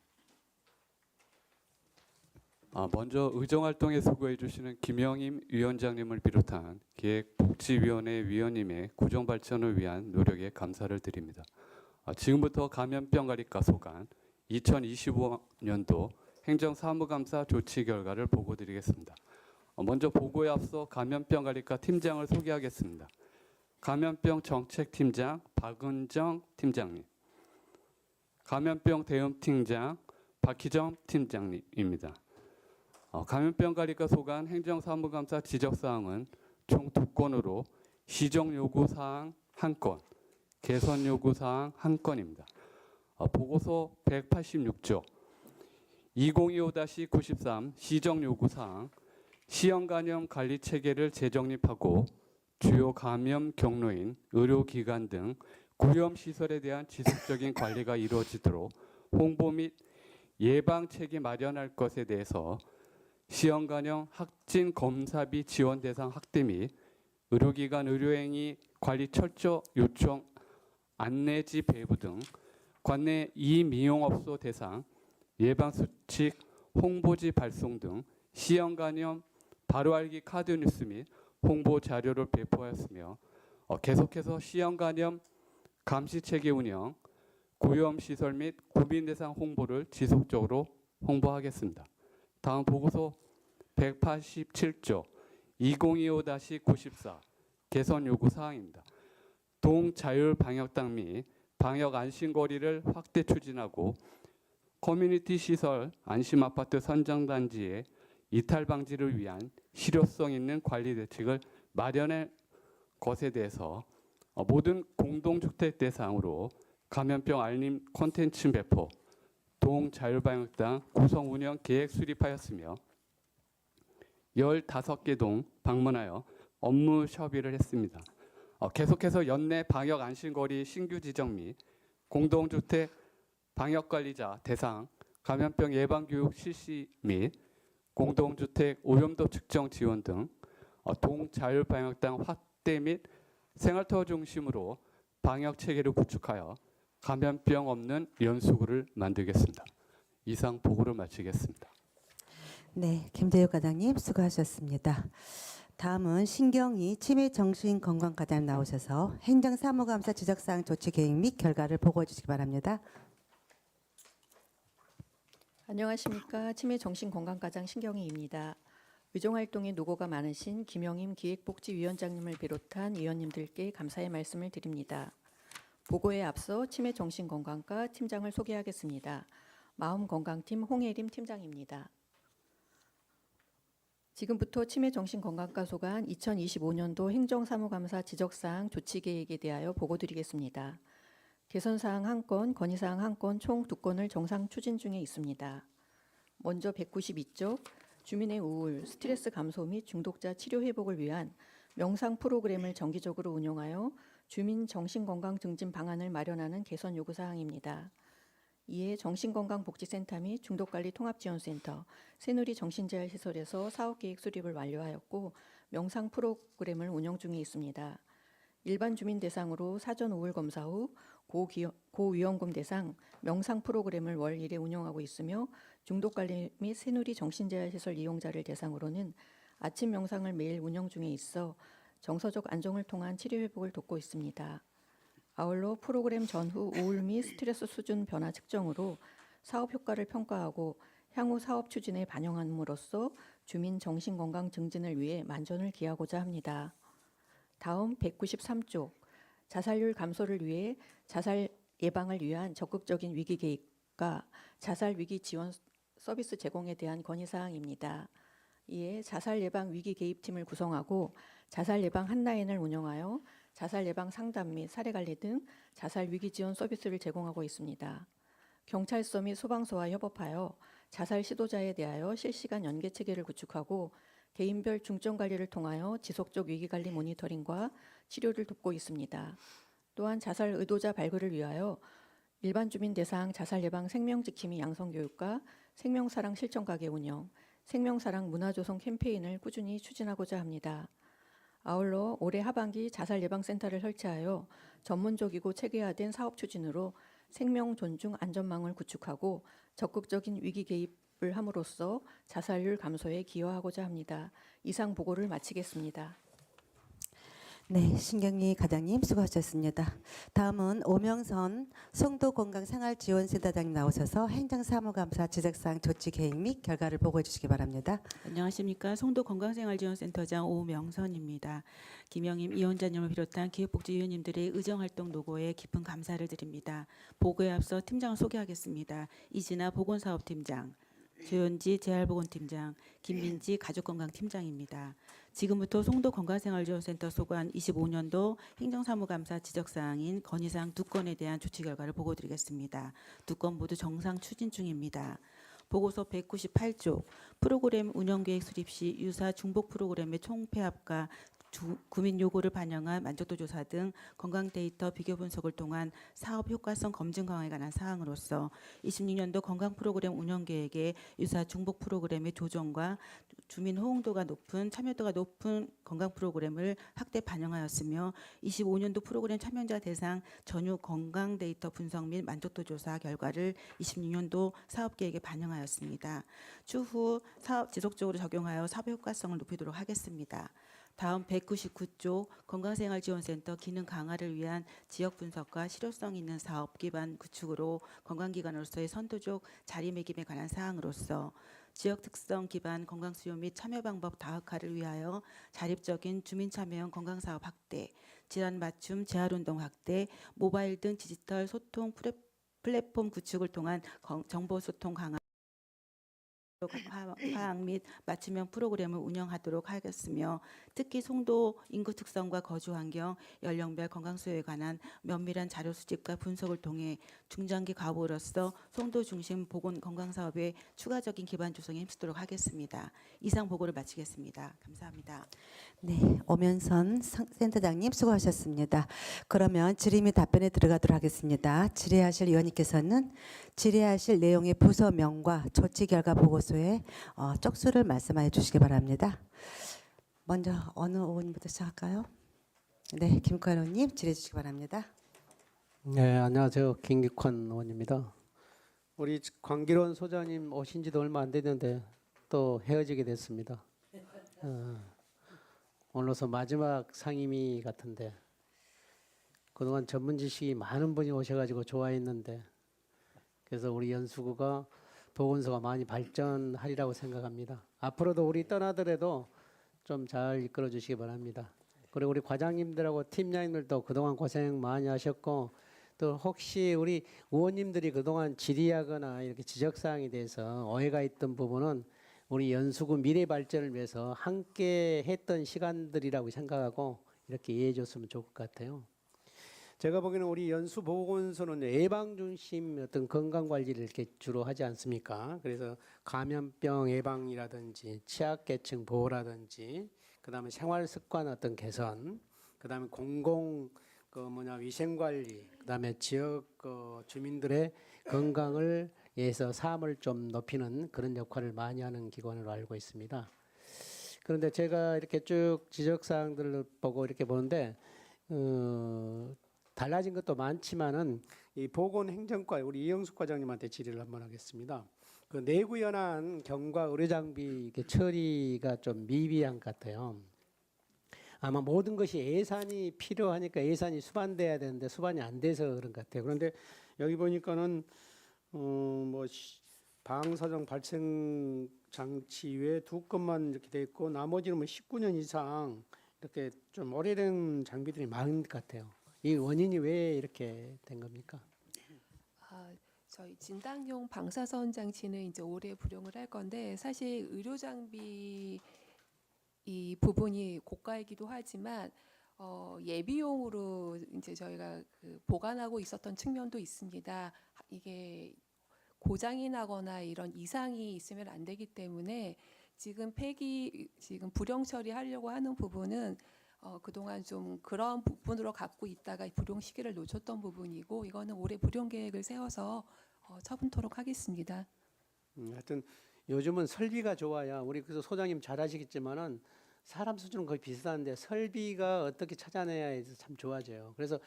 먼저 의정활동에 수고해 주시는 김영임 위원장님을 비롯한 기획복지위원회 위원님의 구정발전을 위한 노력에 감사를 드립니다. 지금부터 감염병 관리과 소관 2025년도 행정사무감사 조치 결과를 보고드리겠습니다. 먼저 보고에 앞서 감염병 관리과 팀장을 소개하겠습니다. 감염병 정책팀장 박은정 팀장님, 감염병 대응팀장 박희정 팀장님입니다. 감염병 관리과 소관 행정사무감사 지적사항은 총 2건으로 시정요구사항 1건, 개선요구사항 1건입니다. 보고서 186조 2025-93 시정요구사항 시형간염 관리체계를 재정립하고 주요 감염 경로인 의료기관 등 구염시설에 대한 지속적인 관리가 이루어지도록 홍보 및 예방책이 마련할 것에 대해서 시형간염 확진 검사비 지원 대상 확대 및 의료기관 의료행위 관리 철저 요청 안내지 배부 등 관내 이미용업소 대상 예방수칙 홍보지 발송 등 시형간염 바로알기 카드 뉴스 및 홍보 자료를 배포하였으며 계속해서 시형간염 감시체계 운영, 구염시설 및 구빈 대상 홍보를 지속적으로 홍보하겠습니다. 다음 보고서 187조 2025-94 개선 요구 사항입니다. 동자율방역당 및 방역 안심거리를 확대 추진하고 커뮤니티 시설 안심아파트 선정단지의 이탈 방지를 위한 실효성 있는 관리 대책을 마련할 것에 대해서 모든 공동주택 대상으로 감염병 알림 콘텐츠 배포, 동자율방역당 구성 운영 계획 수립하였으며 15개 동 방문하여 업무 협의를 했습니다. 계속해서 연내 방역 안심거리 신규 지정 및 공동주택 방역관리자 대상 감염병 예방교육 실시 및 공동주택 오염도 측정 지원 등 동자율방역당 확대 및 생활터 중심으로 방역 체계를 구축하여 감염병 없는 연수구를 만들겠습니다. 이상 보고를 마치겠습니다. 네, 김재욱 과장님 수고하셨습니다. 다음은 신경희 치매정신건강과장님 나오셔서 행정사무감사 지적사항 조치 계획 및 결과를 보고해 주시기 바랍니다. 안녕하십니까. 치매정신건강과장 신경희입니다. 의정활동에 노고가 많으신 김영임 기획복지위원장님을 비롯한 위원님들께 감사의 말씀을 드립니다. 보고에 앞서 치매정신건강과 팀장을 소개하겠습니다. 마음건강팀 홍혜림 팀장입니다. 지금부터 치매정신건강과 소관 2025년도 행정사무감사 지적사항 조치계획에 대하여 보고드리겠습니다. 개선사항 1건, 건의사항 1건 총 2건을 정상 추진 중에 있습니다. 먼저 192쪽 주민의 우울, 스트레스 감소 및 중독자 치료 회복을 위한 명상 프로그램을 정기적으로 운영하여 주민 정신건강 증진 방안을 마련하는 개선 요구사항입니다. 이에 정신건강복지센터 및 중독관리 통합지원센터, 새누리 정신재활시설에서 사업계획 수립을 완료하였고 명상 프로그램을 운영 중에 있습니다. 일반 주민 대상으로 사전 우울 검사 후 고위험군 대상 명상 프로그램을 월 1회 운영하고 있으며 중독관리 및 새누리 정신재활시설 이용자를 대상으로는 아침 명상을 매일 운영 중에 있어 정서적 안정을 통한 치료 회복을 돕고 있습니다. 아울러 프로그램 전후 우울 및 스트레스 수준 변화 측정으로 사업 효과를 평가하고 향후 사업 추진에 반영함으로써 주민 정신건강 증진을 위해 만전을 기하고자 합니다. 다음 193쪽 자살률 감소를 위해 자살 예방을 위한 적극적인 위기 개입과 자살 위기 지원 서비스 제공에 대한 건의사항입니다. 이에 자살 예방 위기 개입팀을 구성하고 자살 예방 한라인을 운영하여 자살 예방 상담 및 사례 관리 등 자살 위기 지원 서비스를 제공하고 있습니다. 경찰서 및 소방서와 협업하여 자살 시도자에 대하여 실시간 연계 체계를 구축하고 개인별 중점 관리를 통하여 지속적 위기 관리 모니터링과 치료를 돕고 있습니다. 또한 자살 의도자 발굴을 위하여 일반 주민 대상 자살 예방 생명지킴이 양성 교육과 생명사랑 실천 가게 운영, 생명사랑 문화조성 캠페인을 꾸준히 추진하고자 합니다. 아울러 올해 하반기 자살예방센터를 설치하여 전문적이고 체계화된 사업 추진으로 생명 존중 안전망을 구축하고 적극적인 위기 개입을 함으로써 자살률 감소에 기여하고자 합니다. 이상 보고를 마치겠습니다. 네, 신경희 과장님 수고하셨습니다. 다음은 오명선 송도건강생활지원센터장님 나오셔서 행정사무감사 지적사항 조치 계획 및 결과를 보고해 주시기 바랍니다. 안녕하십니까. 송도건강생활지원센터장 오명선입니다. 김영임 위원장님을 비롯한 기획복지위원님들의 의정활동 노고에 깊은 감사를 드립니다. 보고에 앞서 팀장을 소개하겠습니다. 이진아 보건사업팀장, 조현지 재활보건팀장, 김민지 가족건강팀장입니다. 지금부터 송도건강생활지원센터 소관 25년도 행정사무감사 지적사항인 건의사항 2건에 대한 조치 결과를 보고드리겠습니다. 2건 모두 정상 추진 중입니다. 보고서 198쪽 프로그램 운영계획 수립 시 유사 중복 프로그램의 총폐합과 구민 요구를 반영한 만족도 조사 등 건강 데이터 비교 분석을 통한 사업 효과성 검증 강화에 관한 사항으로서 26년도 건강 프로그램 운영 계획에 유사 중복 프로그램의 조정과 주민 호응도가 높은 참여도가 높은 건강 프로그램을 확대 반영하였으며 25년도 프로그램 참여자 대상 전후 건강 데이터 분석 및 만족도 조사 결과를 26년도 사업 계획에 반영하였습니다. 추후 사업 지속적으로 적용하여 사업 효과성을 높이도록 하겠습니다. 다음 199조 건강생활지원센터 기능 강화를 위한 지역 분석과 실효성 있는 사업 기반 구축으로 건강기관으로서의 선도적 자리매김에 관한 사항으로서 지역 특성 기반 건강수요 및 참여 방법 다각화를 위하여 자립적인 주민참여형 건강사업 확대, 질환 맞춤 재활운동 확대, 모바일 등 디지털 소통 플랫폼 구축을 통한 정보소통 강화 파악 및 맞춤형 프로그램을 운영하도록 하겠으며 특히 송도 인구 특성과 거주 환경, 연령별 건강 수요에 관한 면밀한 자료 수집과 분석을 통해 중장기 과부로서 송도 중심 보건 건강 사업의 추가적인 기반 조성에 힘쓰도록 하겠습니다. 이상 보고를 마치겠습니다. 감사합니다. 네, 오면선 센터장님 수고하셨습니다. 그러면 질의 및 답변에 들어가도록 하겠습니다. 질의하실 위원님께서는 질의하실 내용의 부서명과 조치 결과 보고서에 쪽수를 말씀하여 주시기 바랍니다. 먼저 어느 의원님부터 시작할까요? 네, 김국환 의원님 질의해 주시기 바랍니다. 네, 안녕하세요. 김국환 의원입니다. 우리 광기론 소장님 오신 지도 얼마 안 됐는데 또 헤어지게 됐습니다. 오늘로서 마지막 상임위 같은데 그동안 전문 지식이 많은 분이 오셔가지고 좋아했는데 그래서 우리 연수구가 보건소가 많이 발전하리라고 생각합니다. 앞으로도 우리 떠나더라도 좀 잘 이끌어 주시기 바랍니다. 그리고 우리 과장님들하고 팀장님들도 그동안 고생 많이 하셨고 또 혹시 우리 의원님들이 그동안 질의하거나 이렇게 지적사항에 대해서 오해가 있던 부분은 우리 연수구 미래 발전을 위해서 함께 했던 시간들이라고 생각하고 이렇게 이해해 줬으면 좋을 것 같아요. 제가 보기에는 우리 연수보건소는 예방 중심 어떤 건강 관리를 이렇게 주로 하지 않습니까? 그래서 감염병 예방이라든지 취약계층 보호라든지 그다음에 생활 습관 어떤 개선, 그다음에 공공 위생 관리, 그다음에 지역 주민들의 건강을 위해서 삶을 좀 높이는 그런 역할을 많이 하는 기관으로 알고 있습니다. 그런데 제가 이렇게 쭉 지적 사항들을 보고 이렇게 보는데 달라진 것도 많지만은 이 보건행정과 우리 이영숙 과장님한테 질의를 한번 하겠습니다. 그 내구 연한 경과 의료 장비 처리가 좀 미비한 것 같아요. 아마 모든 것이 예산이 필요하니까 예산이 수반돼야 되는데 수반이 안 돼서 그런 것 같아요. 그런데 여기 보니까는 방사정 발생 장치 외에 2건만 이렇게 돼 있고 나머지는 19년 이상 이렇게 좀 오래된 장비들이 많은 것 같아요. 이 원인이 왜 이렇게 된 겁니까? 저희 진단용 방사선 장치는 이제 올해 불용을 할 건데 사실 의료 장비 이 부분이 고가이기도 하지만 예비용으로 이제 저희가 보관하고 있었던 측면도 있습니다. 이게 고장이 나거나 이런 이상이 있으면 안 되기 때문에 지금 불용 처리하려고 하는 부분은 그동안 좀 그런 부분으로 갖고 있다가 불용 시기를 놓쳤던 부분이고 이거는 올해 불용 계획을 세워서 처분토록 하겠습니다. 하여튼 요즘은 설비가 좋아야 우리 그래서 소장님 잘 아시겠지만은 사람 수준은 거의 비슷한데 설비가 어떻게 찾아내야 해서 참 좋아져요. 그래서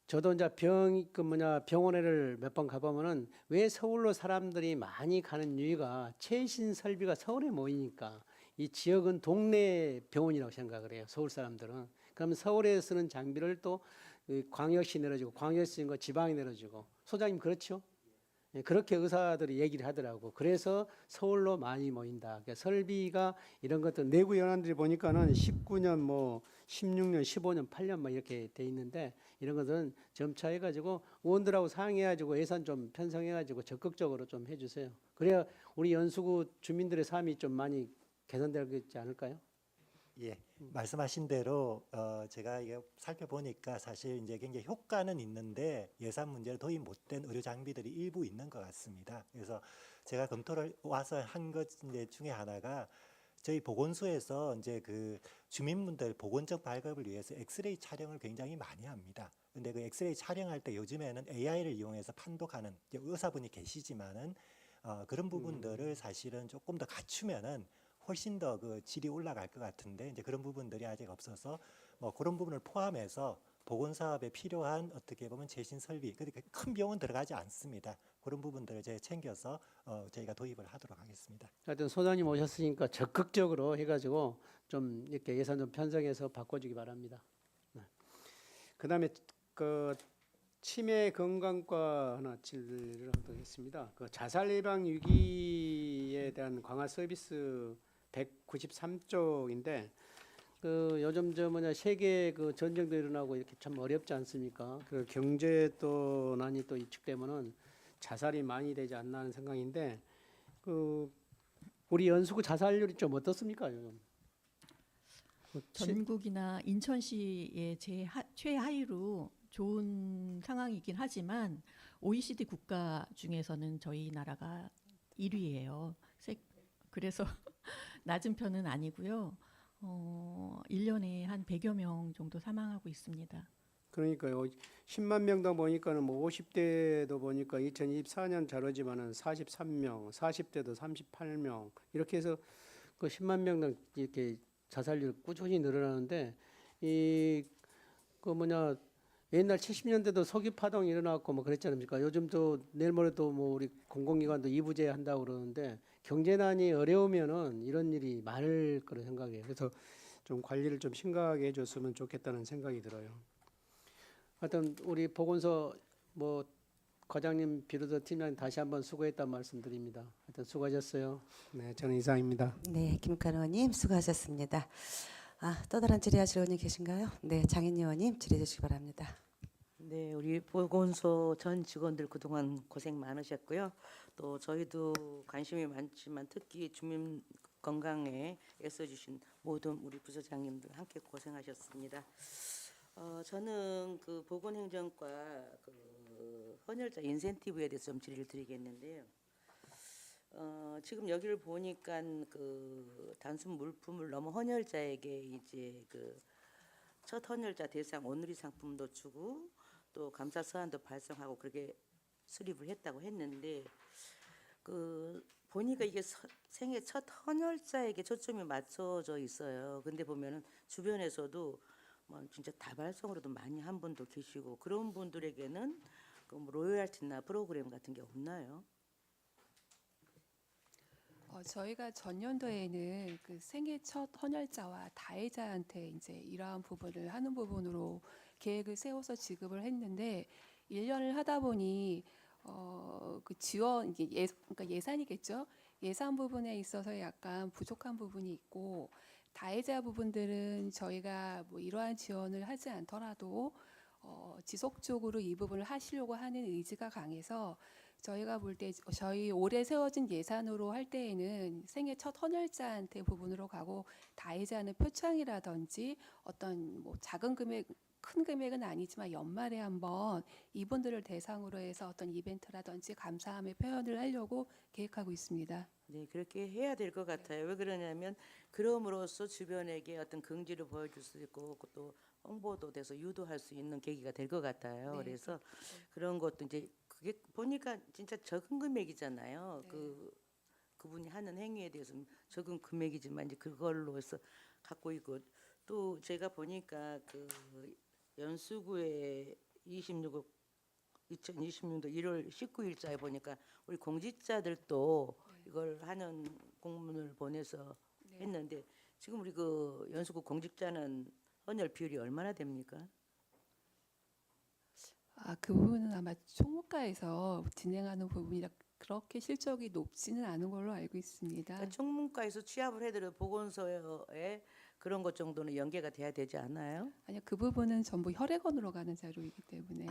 저도 이제 병원에를 몇 번 가보면은 왜 서울로 사람들이 많이 가는 이유가 최신 설비가 서울에 모이니까 이 지역은 동네 병원이라고 생각을 해요. 서울 사람들은. 그러면 서울에 쓰는 장비를 또 광역시 내려주고 광역시 쓰는 거 지방에 내려주고 소장님 그렇죠? 예, 그렇게 의사들이 얘기를 하더라고. 그래서 서울로 많이 모인다. 그러니까 설비가 이런 것들 내구 연한들이 보니까는 19년 16년 15년 8년 이렇게 돼 있는데 이런 것들은 점차 해가지고 의원들하고 상의해가지고 예산 좀 편성해가지고 적극적으로 좀 해주세요. 그래야 우리 연수구 주민들의 삶이 좀 많이 개선되지 않을까요? 예, 말씀하신 대로 제가 이게 살펴보니까 사실 이제 굉장히 효과는 있는데 예산 문제로 도입 못된 의료 장비들이 일부 있는 것 같습니다. 그래서 제가 검토를 와서 한 것 중에 하나가 저희 보건소에서 이제 그 주민분들 보건적 발급을 위해서 엑스레이 촬영을 굉장히 많이 합니다. 근데 그 엑스레이 촬영할 때 요즘에는 AI를 이용해서 판독하는 의사분이 계시지만은 그런 부분들을 사실은 조금 더 갖추면은 훨씬 더 그 질이 올라갈 것 같은데 이제 그런 부분들이 아직 없어서 그런 부분을 포함해서 보건 사업에 필요한 어떻게 보면 최신 설비, 그러니까 큰 비용은 들어가지 않습니다. 그런 부분들을 제가 챙겨서 저희가 도입을 하도록 하겠습니다. 하여튼 소장님 오셨으니까 적극적으로 해가지고 좀 이렇게 예산 좀 편성해서 바꿔주기 바랍니다. 네. 그다음에 그 치매 건강과 하나 질의를 하겠습니다. 그 자살 예방 위기에 대한 강화 서비스 193쪽인데 그 요즘 세계 그 전쟁도 일어나고 이렇게 참 어렵지 않습니까? 그 경제 또 난이 또 이축되면은 자살이 많이 되지 않나 하는 생각인데 그 우리 연수구 자살률이 좀 어떻습니까 요즘? 전국이나 인천시의 최하위로 좋은 상황이긴 하지만 OECD 국가 중에서는 저희 나라가 1위예요. 그래서 낮은 편은 아니고요. 1년에 한 100여 명 정도 사망하고 있습니다. 그러니까요. 10만 명당 보니까는 뭐 50대도 보니까 2024년 자료지만은 43명, 40대도 38명 이렇게 해서 그 10만 명당 이렇게 자살률 꾸준히 늘어나는데 이 그 뭐냐 옛날 70년대도 석유 파동이 일어났고 뭐 그랬지 않습니까? 요즘도 내일 모레도 뭐 우리 공공기관도 이부제 한다고 그러는데 경제난이 어려우면은 이런 일이 많을 거라 생각해요. 그래서 좀 관리를 좀 심각하게 해줬으면 좋겠다는 생각이 들어요. 하여튼 우리 보건소 뭐 과장님 비로소 팀장님 다시 한번 수고했다는 말씀드립니다. 하여튼 수고하셨어요. 네, 저는 이상입니다. 네, 김가은 의원님 수고하셨습니다. 또 다른 질의하실 의원님 계신가요? 네, 장인 의원님 질의해 주시기 바랍니다. 네, 우리 보건소 전 직원들 그동안 고생 많으셨고요. 또 저희도 관심이 많지만 특히 주민 건강에 애써주신 모든 우리 부서장님들 함께 고생하셨습니다. 저는 그 보건행정과 그 헌혈자 인센티브에 대해서 좀 질의를 드리겠는데요. 지금 여기를 보니까 그 단순 물품을 넘어 헌혈자에게 이제 그 첫 헌혈자 대상 온누리 상품도 주고 또 감사 서한도 발송하고 그렇게 수립을 했다고 했는데 그 보니까 이게 생애 첫 헌혈자에게 초점이 맞춰져 있어요. 근데 보면은 주변에서도 뭐 진짜 다발성으로도 많이 한 분도 계시고 그런 분들에게는 그 뭐 로열티나 프로그램 같은 게 없나요? 저희가 전년도에는 그 생애 첫 헌혈자와 다혜자한테 이제 이러한 부분을 하는 부분으로 계획을 세워서 지급을 했는데 1년을 하다 보니 그 지원 이게 그러니까 예산이겠죠. 예산 부분에 있어서 약간 부족한 부분이 있고 다혜자 부분들은 저희가 뭐 이러한 지원을 하지 않더라도 지속적으로 이 부분을 하시려고 하는 의지가 강해서 저희가 볼 때 저희 올해 세워진 예산으로 할 때에는 생애 첫 헌혈자한테 부분으로 가고 다혜자는 표창이라든지 어떤 뭐 작은 금액 큰 금액은 아니지만 연말에 한번 이분들을 대상으로 해서 어떤 이벤트라든지 감사함의 표현을 하려고 계획하고 있습니다. 네, 그렇게 해야 될 것 같아요. 왜 그러냐면 그럼으로써 주변에게 어떤 긍지를 보여줄 수 있고 또 홍보도 돼서 유도할 수 있는 계기가 될 것 같아요. 네, 그래서 그런 것도 이제 그게 보니까 진짜 적은 금액이잖아요. 네. 그분이 하는 행위에 대해서는 적은 금액이지만 이제 그걸로 해서 갖고 있고 또 제가 보니까 그 연수구에 2026년 1월 19일자에 보니까 우리 공직자들도 이걸 하는 공문을 보내서 했는데 지금 우리 그 연수구 공직자는 헌혈 비율이 얼마나 됩니까? 그 부분은 아마 총무과에서 진행하는 부분이라 그렇게 실적이 높지는 않은 걸로 알고 있습니다. 그러니까 총무과에서 취합을 해도 보건소에 그런 것 정도는 연계가 돼야 되지 않아요? 아니요, 그 부분은 전부 혈액원으로 가는 자료이기 때문에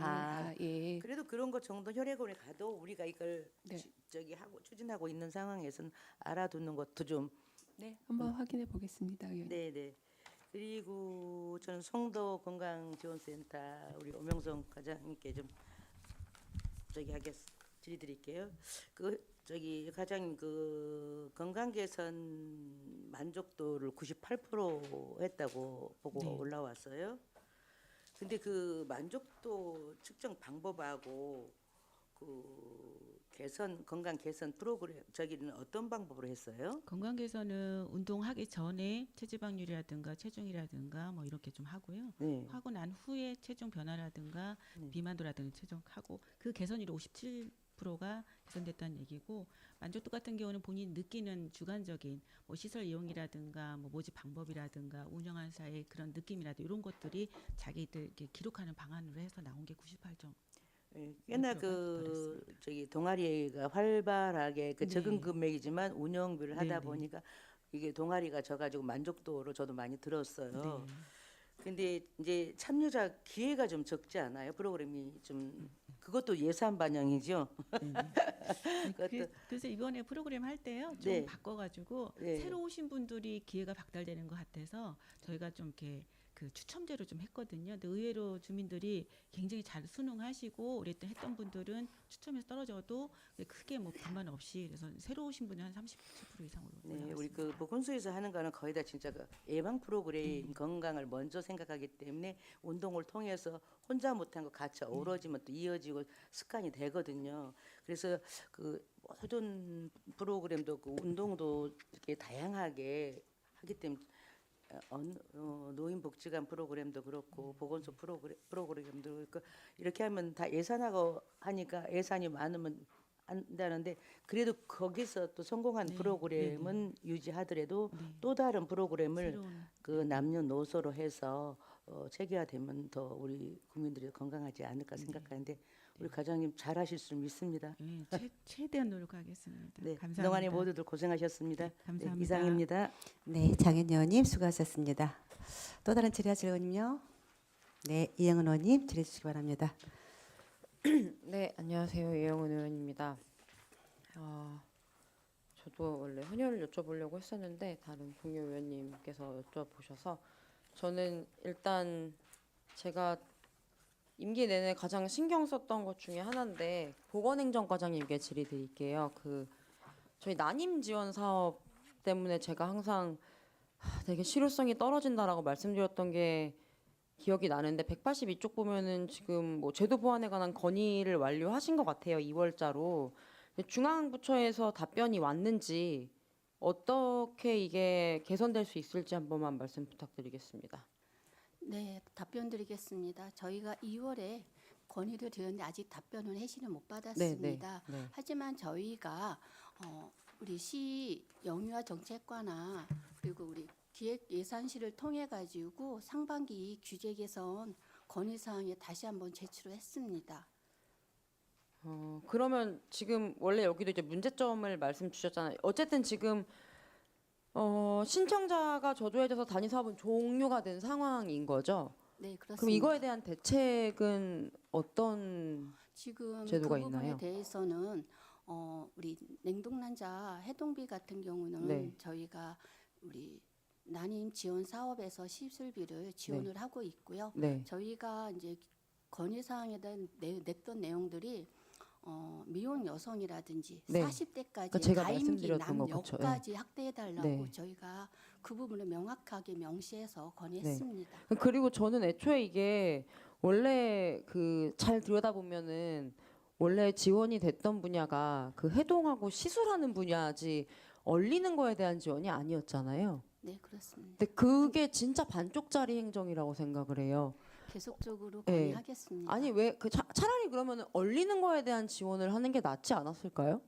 예. 그래도 그런 것 정도 혈액원에 가도 우리가 이걸 네. 하고 추진하고 있는 상황에서는 알아두는 것도 좀 네, 한번 확인해 보겠습니다, 의원님. 네네. 그리고 저는 송도 건강지원센터 우리 오명성 과장님께 좀 질의드릴게요. 과장님 그 건강 개선 만족도를 98% 했다고 보고 네. 올라왔어요. 근데 그 만족도 측정 방법하고 그 건강 개선 프로그램 저기는 어떤 방법으로 했어요? 건강 개선은 운동하기 전에 체지방률이라든가 체중이라든가 뭐 이렇게 좀 하고요. 네. 하고 난 후에 체중 변화라든가 비만도라든가 체중하고 그 개선율이 57%가 개선됐다는 얘기고 만족도 같은 경우는 본인 느끼는 주관적인 뭐 시설 이용이라든가 뭐 모집 방법이라든가 운영한 사의 그런 느낌이라든가 이런 것들이 자기들 이렇게 기록하는 방안으로 해서 나온 게 98점. 네, 꽤나 동아리가 활발하게 적은 네. 금액이지만 운영비를 하다 네네. 보니까 이게 동아리가 져가지고 만족도로 저도 많이 들었어요. 네. 근데 이제 참여자 기회가 좀 적지 않아요? 프로그램이 좀 그것도 예산 반영이죠. 그래서 이번에 프로그램 할 때요 좀 네. 바꿔가지고 네. 새로 오신 분들이 기회가 박탈되는 것 같아서 저희가 좀 이렇게 그 추첨제로 좀 했거든요. 근데 의외로 주민들이 굉장히 잘 순응하시고 오랫동안 했던 분들은 추첨에서 떨어져도 크게 뭐 불만 없이 그래서 새로 오신 분이 한 30% 이상으로 네, 우리 올라왔습니다. 그 보건소에서 하는 거는 거의 다 진짜 그 예방 프로그램 건강을 먼저 생각하기 때문에 운동을 통해서 혼자 못한 거 같이 어우러지면 또 이어지고 습관이 되거든요. 그래서 그 모든 프로그램도 그 운동도 이렇게 다양하게 하기 때문에 노인복지관 프로그램도 그렇고 보건소 프로그램도 그렇고 이렇게 하면 다 예산하고 하니까 예산이 많으면 안 되는데 그래도 거기서 또 성공한 프로그램은 유지하더라도 또 다른 프로그램을 새로운 그 남녀노소로 해서 체계화되면 더 우리 국민들이 건강하지 않을까 생각하는데 우리 과장님 잘하실 줄 믿습니다. 최대한 노력하겠습니다. 네, 감사합니다. 그동안에 모두들 고생하셨습니다. 감사합니다. 네, 이상입니다. 네, 장현 의원님 수고하셨습니다. 또 다른 질의하 질의원님요. 네, 이영은 의원님 질의해 주시기 바랍니다. 네, 안녕하세요. 이영은 의원입니다. 저도 원래 헌혈을 여쭤보려고 했었는데 다른 동료 의원님께서 여쭤보셔서 저는 일단 제가 임기 내내 가장 신경 썼던 것 중에 하나인데 보건행정과장님께 질의드릴게요. 저희 난임 지원 사업 때문에 제가 항상 되게 실효성이 떨어진다라고 말씀드렸던 게 기억이 나는데 182쪽 보면은 지금 뭐 제도 보완에 관한 건의를 완료하신 것 같아요. 2월자로. 중앙부처에서 답변이 왔는지 어떻게 이게 개선될 수 있을지 한 번만 말씀 부탁드리겠습니다. 네, 답변 드리겠습니다. 저희가 2월에 건의를 드렸는데 아직 답변을 해시는 못 받았습니다. 네. 하지만 저희가 우리 시 영유아 정책과나 그리고 우리 기획예산실을 통해 가지고 상반기 규제 개선 건의 사항에 다시 한번 제출을 했습니다. 그러면 지금 원래 여기도 이제 문제점을 말씀 주셨잖아요. 어쨌든 지금 신청자가 저조해져서 단위 사업은 종료가 된 상황인 거죠. 네, 그렇습니다. 그럼 이거에 대한 대책은 어떤 지금 제도가 그 부분에 있나요? 대해서는 우리 냉동난자 해동비 같은 경우는 네. 저희가 우리 난임 지원 사업에서 시술비를 지원을 하고 있고요. 네. 저희가 이제 건의 사항에 대한 냈던 내용들이 미혼 여성이라든지 네. 40대까지 그러니까 제가 가임기 말씀드렸던 거 그쵸. 남녀까지 학대해달라고 네. 저희가 그 부분을 명확하게 명시해서 건의했습니다. 그리고 저는 애초에 이게 원래 잘 들여다보면은 원래 지원이 됐던 분야가 그 해동하고 시술하는 분야지 얼리는 거에 대한 지원이 아니었잖아요. 네, 그렇습니다. 근데 그게 진짜 반쪽짜리 행정이라고 생각을 해요. 계속적으로 네. 건의하겠습니다. 아니 왜 차라리 그러면 얼리는 거에 대한 지원을 하는 게 낫지 않았을까요?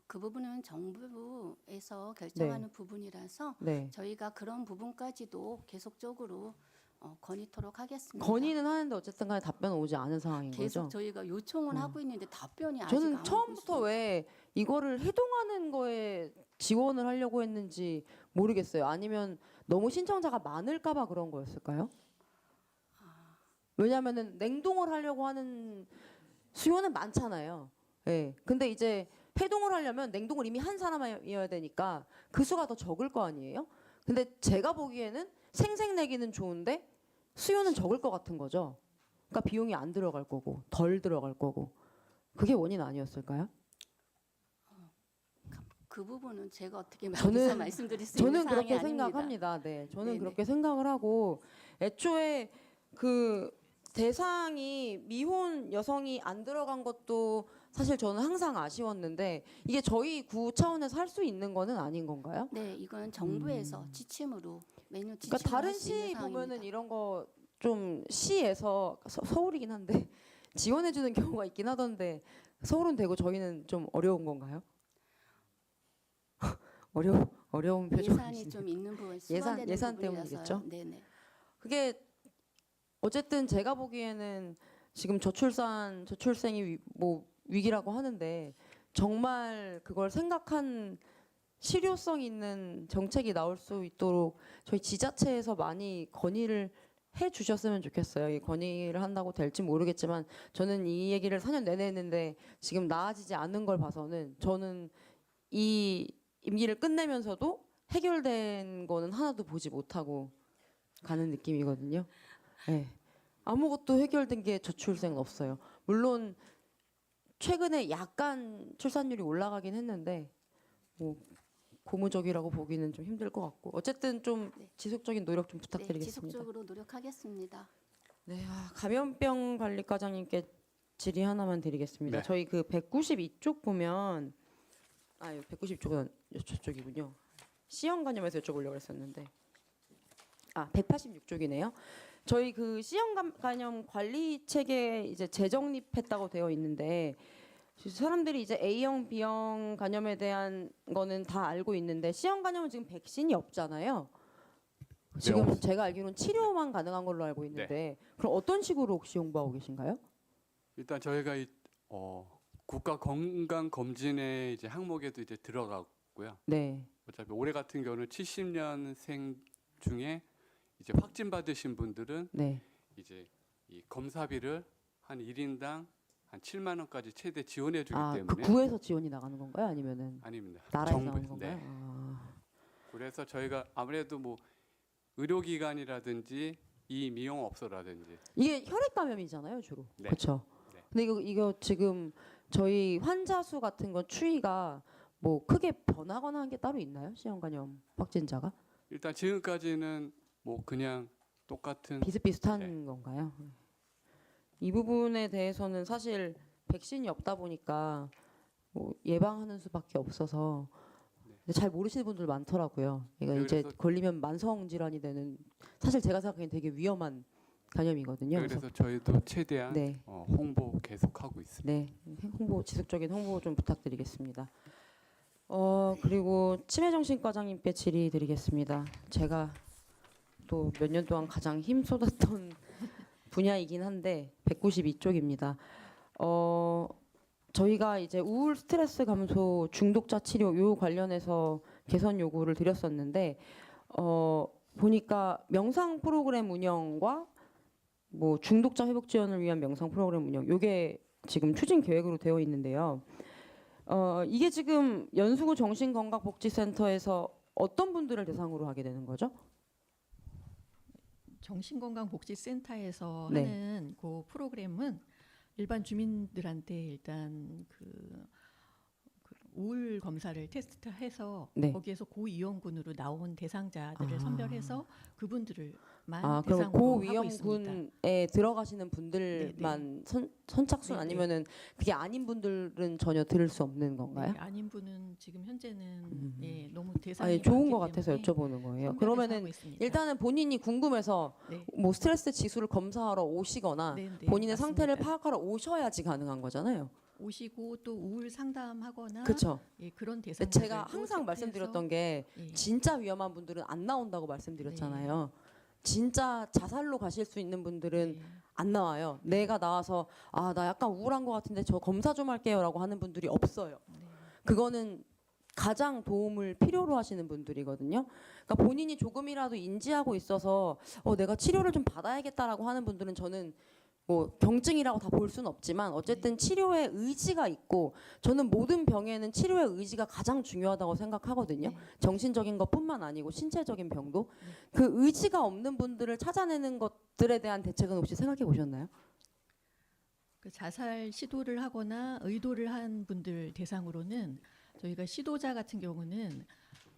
그 부분은 정부에서 결정하는 부분이라서 네. 저희가 그런 부분까지도 계속적으로 건의토록 하겠습니다. 건의는 하는데 어쨌든 간에 답변 오지 않은 상황인 계속 거죠. 저희가 요청은 하고 있는데 답변이 아직 저는 안 처음부터 오고 있습니다. 왜 이거를 해동하는 거에 지원을 하려고 했는지 모르겠어요. 아니면 너무 신청자가 많을까 봐 그런 거였을까요? 왜냐하면은 냉동을 하려고 하는 수요는 많잖아요. 예. 근데 이제 해동을 하려면 냉동을 이미 한 사람이어야 되니까 그 수가 더 적을 거 아니에요? 근데 제가 보기에는 생색내기는 좋은데 수요는 적을 것 같은 거죠. 그러니까 비용이 안 들어갈 거고 덜 들어갈 거고 그게 원인 아니었을까요? 그 부분은 제가 어떻게 저는- 말씀드릴 수 있는 저는 사항이 그렇게 아닙니다. 생각합니다. 네, 저는 네네. 그렇게 생각을 하고 애초에 그 대상이 미혼 여성이 안 들어간 것도 사실 저는 항상 아쉬웠는데 이게 저희 구 차원에서 할 수 있는 거는 아닌 건가요? 네, 이건 정부에서 지침으로 매년 지침을 그러니까 다른 할 수 있는 시 사항입니다. 보면은 이런 거 좀 시에서 서울이긴 한데 지원해 주는 경우가 있긴 하던데 서울은 되고 저희는 좀 어려운 건가요? 어려운 표정이시네요. 예산이 좀 있는 부분, 수반되는 예산 부분이라서요. 때문이겠죠? 네네. 그게 어쨌든 제가 보기에는 지금 저출생이 위기라고 하는데 정말 그걸 생각한 실효성 있는 정책이 나올 수 있도록 저희 지자체에서 많이 건의를 해 주셨으면 좋겠어요. 이 건의를 한다고 될지 모르겠지만 저는 이 얘기를 4년 내내 했는데 지금 나아지지 않는 걸 봐서는 저는 이 임기를 끝내면서도 해결된 거는 하나도 보지 못하고 가는 느낌이거든요. 네. 아무것도 해결된 게 저출생은 없어요. 물론 최근에 약간 출산율이 올라가긴 했는데 뭐 고무적이라고 보기는 좀 힘들 것 같고 어쨌든 좀 네. 지속적인 노력 좀 네, 부탁드리겠습니다. 지속적으로 노력하겠습니다. 네, 감염병 관리과장님께 질의 하나만 드리겠습니다. 네. 저희 그 192쪽 보면 190쪽은 저쪽이군요. C형 간염에서 여쭤보려고 했었는데 186쪽이네요. 저희 그 C형 간염 관리 체계 이제 재정립했다고 되어 있는데 사람들이 이제 A형, B형 간염에 대한 거는 다 알고 있는데 C형 간염은 지금 백신이 없잖아요. 지금 없- 제가 알기로는 치료만 가능한 걸로 알고 있는데 그럼 어떤 식으로 혹시 홍보하고 계신가요? 일단 저희가 국가 건강 검진의 이제 항목에도 이제 들어가고요. 네. 어차피 올해 같은 경우는 70년생 중에 이제 확진 받으신 분들은 네. 이제 이 검사비를 한 1인당 한 7만 원까지 최대 지원해 주기 그 때문에 구에서 지원이 나가는 건가요? 아니면은 아닙니다. 나라에서 정부- 나오는 건가요? 네. 그래서 저희가 아무래도 뭐 의료기관이라든지 이 미용업소라든지 이게 혈액 감염이잖아요, 주로. 네. 그렇죠. 네. 근데 이거 지금 저희 환자 수 같은 건 추이가 뭐 크게 변하거나 한 게 따로 있나요? C형 간염 확진자가 일단 지금까지는 뭐 그냥 똑같은 비슷비슷한 네. 건가요? 이 부분에 대해서는 사실 백신이 없다 보니까 뭐 예방하는 수밖에 없어서 근데 잘 모르시는 분들 많더라고요. 이거 네, 이제 그래서- 걸리면 만성 질환이 되는 사실 제가 생각하기엔 되게 위험한 간염이거든요. 그래서 저희도 최대한 네. 홍보 계속하고 있습니다. 네, 홍보 지속적인 홍보 좀 부탁드리겠습니다. 그리고 치매정신과장님께 질의드리겠습니다. 제가 또 몇 년 동안 가장 힘 쏟았던 분야이긴 한데 192쪽입니다. 저희가 이제 우울 스트레스 감소 중독자 치료 요 관련해서 개선 요구를 드렸었는데 보니까 명상 프로그램 운영과 뭐 중독자 회복 지원을 위한 명상 프로그램 운영 요게 지금 추진 계획으로 되어 있는데요. 이게 지금 연수구 정신건강복지센터에서 어떤 분들을 대상으로 하게 되는 거죠? 정신건강복지센터에서 네. 하는 그 프로그램은 일반 주민들한테 일단 그 우울 검사를 테스트해서 네. 거기에서 고위험군으로 나온 대상자들을 아. 선별해서 그분들만 그럼 대상으로 하고 있습니다. 고위험군에 들어가시는 분들만 선착순 네, 네. 아니면은 그게 아닌 분들은 전혀 들을 수 없는 건가요? 네, 아닌 분은 지금 현재는 예, 너무 대상이 아니 좋은 많기 것 같아서 때문에 여쭤보는 거예요. 선별해서 그러면은 하고 있습니다. 일단은 본인이 궁금해서 네. 뭐 스트레스 지수를 검사하러 오시거나 네, 네, 본인의 맞습니다. 상태를 파악하러 오셔야지 가능한 거잖아요. 오시고 또 우울 상담하거나 그렇죠. 예, 그런 근데 대상 제가 항상 말씀드렸던 게 예. 진짜 위험한 분들은 안 나온다고 말씀드렸잖아요. 진짜 자살로 가실 수 있는 분들은 안 나와요. 내가 나와서 나 약간 우울한 것 같은데 저 검사 좀 할게요라고 하는 분들이 없어요. 그거는 가장 도움을 필요로 하시는 분들이거든요. 그러니까 본인이 조금이라도 인지하고 있어서 내가 치료를 좀 받아야겠다라고 하는 분들은 저는 뭐 경증이라고 다 볼 수는 없지만 어쨌든 치료의 의지가 있고 저는 모든 병에는 치료의 의지가 가장 중요하다고 생각하거든요. 정신적인 것뿐만 아니고 신체적인 병도 그 의지가 없는 분들을 찾아내는 것들에 대한 대책은 혹시 생각해 보셨나요? 그 자살 시도를 하거나 의도를 한 분들 대상으로는 저희가 시도자 같은 경우는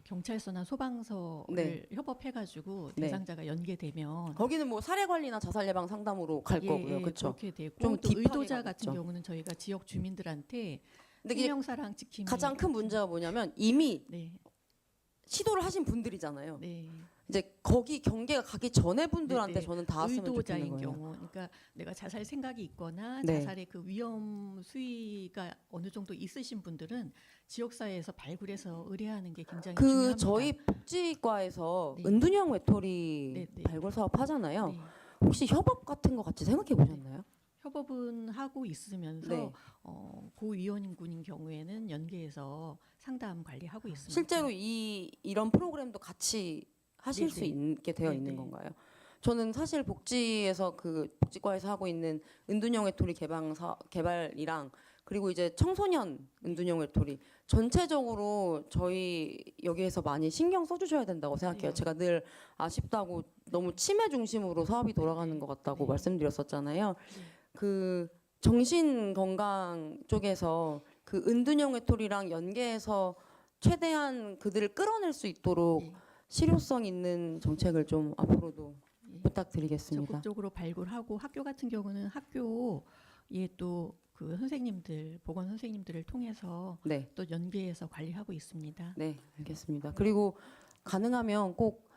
경찰서나 소방서를 네. 협업해가지고 네. 대상자가 연계되면 거기는 뭐 사례 관리나 자살 예방 상담으로 갈 거고요, 그렇죠? 그렇게 되고 좀 또 딥하게 의도자 같은 가겠죠. 경우는 저희가 지역 주민들한테 근데 이게 생명사랑 지킴이 가장 큰 문제가 뭐냐면 이미 네, 시도를 하신 분들이잖아요. 네. 이제 거기 경계가 가기 전에 분들한테 네, 네. 저는 닿았으면 좋겠는 의도자인 거예요. 경우, 그러니까 내가 자살 생각이 있거나 네. 자살의 그 위험 수위가 어느 정도 있으신 분들은 지역사회에서 발굴해서 의뢰하는 게 굉장히 그 중요합니다. 저희 복지과에서 네. 은둔형 외톨이 네, 네. 발굴 사업 하잖아요. 네. 혹시 협업 같은 거 같이 생각해 보셨나요? 협업은 하고 있으면서 네. 고위험군인 경우에는 연계해서 상담 관리하고 있습니다. 실제로 이런 프로그램도 같이 하실 네, 수 네. 있게 되어 네, 있는 네. 건가요? 저는 사실 복지에서 그 복지과에서 하고 있는 은둔형 외톨이 개발이랑 그리고 이제 청소년 은둔형 외톨이 전체적으로 저희 여기에서 많이 신경 써주셔야 된다고 생각해요. 제가 늘 아쉽다고 너무 치매 중심으로 사업이 돌아가는 것 같다고 말씀드렸었잖아요. 그 정신 건강 쪽에서 그 은둔형 외톨이랑 연계해서 최대한 그들을 끌어낼 수 있도록 실효성 있는 정책을 좀 앞으로도 부탁드리겠습니다. 적극적으로 발굴하고 학교 같은 경우는 학교에 또 그 선생님들 보건 선생님들을 통해서 네. 또 연계해서 관리하고 있습니다. 네, 알겠습니다. 그리고 가능하면 꼭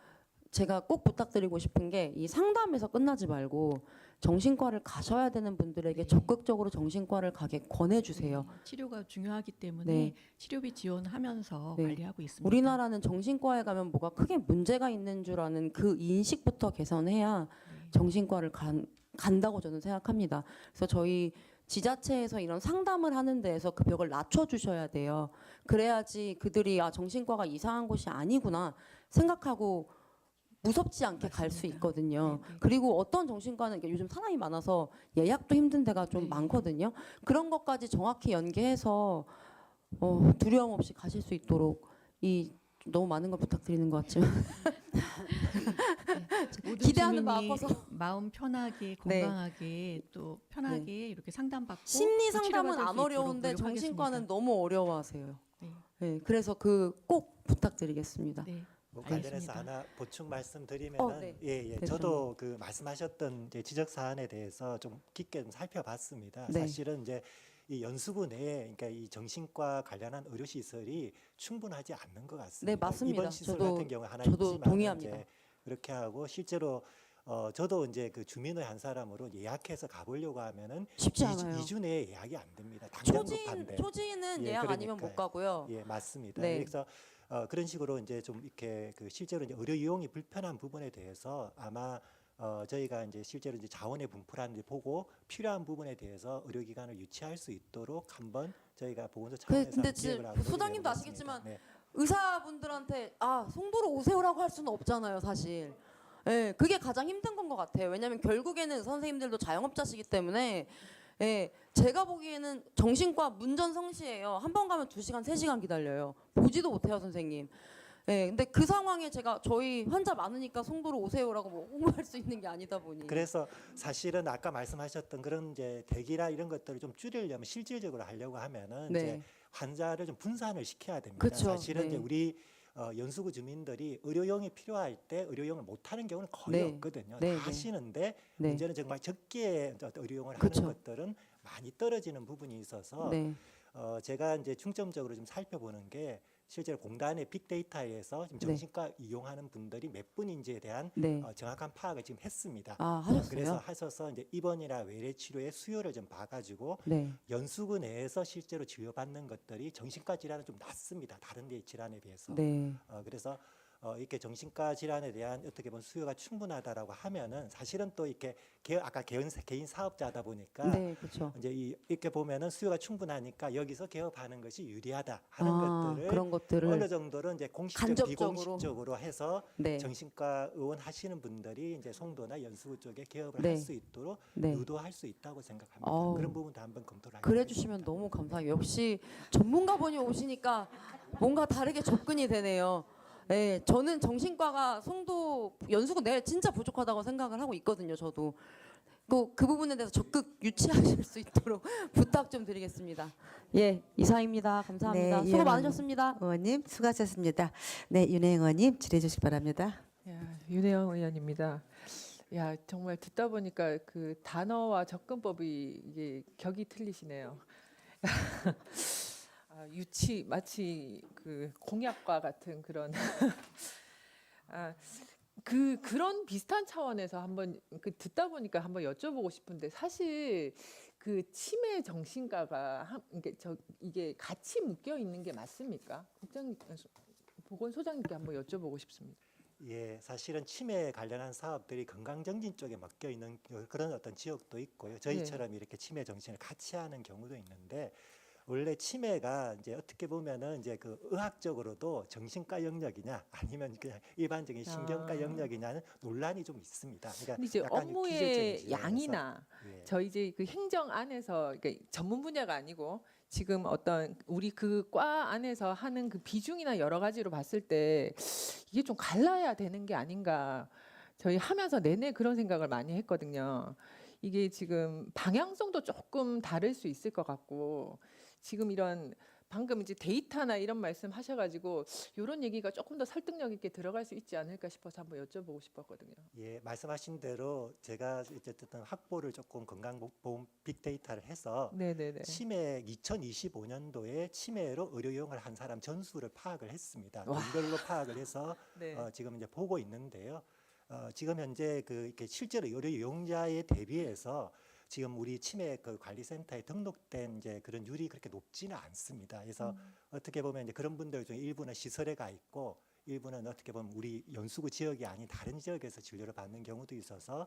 제가 꼭 부탁드리고 싶은 게 이 상담에서 끝나지 말고 정신과를 가셔야 되는 분들에게 적극적으로 정신과를 가게 권해주세요. 치료가 중요하기 때문에 네. 치료비 지원하면서 네. 관리하고 있습니다. 우리나라는 정신과에 가면 뭐가 크게 문제가 있는 줄 아는 그 인식부터 개선해야 정신과를 간다고 저는 생각합니다. 그래서 저희 지자체에서 이런 상담을 하는 데에서 그 벽을 낮춰주셔야 돼요. 그래야지 그들이 아 정신과가 이상한 곳이 아니구나 생각하고 무섭지 않게 갈 수 있거든요. 그리고 어떤 정신과는 이게 요즘 사람이 많아서 예약도 힘든 데가 좀 많거든요. 그런 것까지 정확히 연계해서 두려움 없이 가실 수 있도록 너무 많은 걸 부탁드리는 것 같지만 모든 기대하는 마음 주민이 커서 마음 편하게 네. 건강하게 또 편하게 이렇게 상담받고 심리 또 치료받을 상담은 수 안 있도록 어려운데 노력하겠습니다. 정신과는 너무 어려워하세요. 네. 네, 그래서 그 꼭 부탁드리겠습니다. 네. 뭐 관련해서 알겠습니다. 하나 보충 말씀드리면은 네. 예, 대표님. 저도 그 말씀하셨던 이제 지적 사안에 대해서 좀 깊게 좀 살펴봤습니다. 네. 사실은 이제 이 연수구 내에 그러니까 이 정신과 관련한 의료 시설이 충분하지 않는 것 같습니다. 네, 맞습니다. 입원 시설 저도- 같은 경우 하나 저도 있지만 동의합니다. 이제 그렇게 하고 실제로 저도 이제 그 주민의 한 사람으로 예약해서 가보려고 하면은 쉽지 않아요. 2주 내에 예약이 안 됩니다. 당장 급한데. 초지는 예, 예약 아니면 못 그러니까요. 가고요. 예, 맞습니다. 네. 그래서 그런 식으로 이제 좀 이렇게 그 실제로 이제 의료 이용이 불편한 부분에 대해서 아마 저희가 이제 실제로 이제 자원의 분포라는 데 보고 필요한 부분에 대해서 의료기관을 유치할 수 있도록 한번 저희가 보건소 차원에서 근데 기획을 하고 소장님도 노력을 아시겠지만 해보겠습니다. 네. 의사분들한테 송도로 오세요라고 할 수는 없잖아요, 사실. 예, 그게 가장 힘든 건 것 같아요. 왜냐하면 결국에는 선생님들도 자영업자시기 때문에 제가 보기에는 정신과 문전성시예요. 한 번 가면 2시간, 3시간 기다려요. 보지도 못해요, 선생님. 근데 그 상황에 저희 환자 많으니까 송도로 오세요라고 뭐 홍보할 수 있는 게 아니다 보니. 그래서 사실은 아까 말씀하셨던 그런 이제 대기라 이런 것들을 좀 줄이려면 실질적으로 하려고 하면은 네. 이제 환자를 좀 분산을 시켜야 됩니다. 그쵸, 사실은 이제 네. 우리 연수구 주민들이 의료용이 필요할 때 의료용을 못하는 경우는 거의 네. 없거든요. 네, 다 네. 하시는데 네. 문제는 정말 적게 의료용을 그쵸. 하는 것들은 많이 떨어지는 부분이 있어서 네. 제가 이제 중점적으로 좀 살펴보는 게 실제로 공단의 빅데이터에서 지금 네. 정신과 이용하는 분들이 몇 분인지에 대한 네. 정확한 파악을 지금 했습니다. 하셨어요? 그래서 하셔서 이제 입원이나 외래 치료의 수요를 좀 봐가지고 네. 연수구 내에서 실제로 치료받는 것들이 정신과 질환은 좀 낮습니다. 다른 데 질환에 비해서. 네. 그래서 이렇게 정신과 질환에 대한 어떻게 보면 수요가 충분하다라고 하면은 사실은 또 이렇게 아까 개인 사업자다 보니까 네, 그렇죠. 이제 이렇게 보면은 수요가 충분하니까 여기서 개업하는 것이 유리하다 하는 것들을 그런 것들을 어느 정도는 이제 공식적, 간접적으로. 비공식적으로 해서 네. 정신과 의원 하시는 분들이 이제 송도나 연수구 쪽에 개업을 네. 할 수 있도록 네. 유도할 수 있다고 생각합니다. 어우. 그런 부분도 한번 검토를 하겠습니다. 그래 주시면 너무 감사해요. 역시 전문가분이 오시니까 뭔가 다르게 접근이 되네요. 네, 저는 정신과가 송도 연수구 내에 진짜 부족하다고 생각을 하고 있거든요. 저도 그 부분에 대해서 적극 유치하실 수 있도록 부탁 좀 드리겠습니다. 예, 이상입니다. 감사합니다. 수고 이현원 많으셨습니다. 의원님 수고하셨습니다. 네, 윤혜영 의원님 질의해 주시기 바랍니다. 윤혜영 의원입니다. 야, 정말 듣다 보니까 그 단어와 접근법이 이게 격이 틀리시네요. 마치 그 공약과 같은 그런 그런 비슷한 차원에서 한번 듣다 보니까 한번 여쭤보고 싶은데 사실 그 치매 정신과가 이게 같이 묶여 있는 게 맞습니까? 보건소장님께 한번 여쭤보고 싶습니다. 예, 사실은 치매 관련한 사업들이 건강정진 쪽에 맡겨 있는 그런 어떤 지역도 있고요. 저희처럼 이렇게 치매 정신을 같이 하는 경우도 있는데 원래 치매가 이제 어떻게 보면은 이제 그 의학적으로도 정신과 영역이냐 아니면 그냥 일반적인 신경과 영역이냐는 논란이 좀 있습니다. 그러니까 근데 이제 약간 업무의 기술적인 지점에서. 양이나 예. 저희 이제 그 행정 안에서 그러니까 전문 분야가 아니고 지금 어떤 우리 그 과 안에서 하는 그 비중이나 여러 가지로 봤을 때 이게 좀 갈라야 되는 게 아닌가. 저희 하면서 내내 그런 생각을 많이 했거든요. 이게 지금 방향성도 조금 다를 수 있을 것 같고 지금 이런 방금 이제 데이터나 이런 말씀 하셔가지고 이런 얘기가 조금 더 설득력 있게 들어갈 수 있지 않을까 싶어서 한번 여쭤보고 싶었거든요. 예, 말씀하신 대로 제가 이제 어떤 확보를 조금 건강보험 빅데이터를 해서 네네네. 치매 2025년도에 치매로 의료 이용을 한 사람 전수를 파악을 했습니다. 와. 이걸로 파악을 해서 네. 지금 이제 보고 있는데요. 지금 현재 그 이렇게 실제로 의료 이용자에 대비해서 지금 우리 치매 그 관리센터에 등록된 이제 그런 율이 그렇게 높지는 않습니다. 그래서 어떻게 보면 이제 그런 분들 중에 일부는 시설에 가 있고 일부는 어떻게 보면 우리 연수구 지역이 아닌 다른 지역에서 진료를 받는 경우도 있어서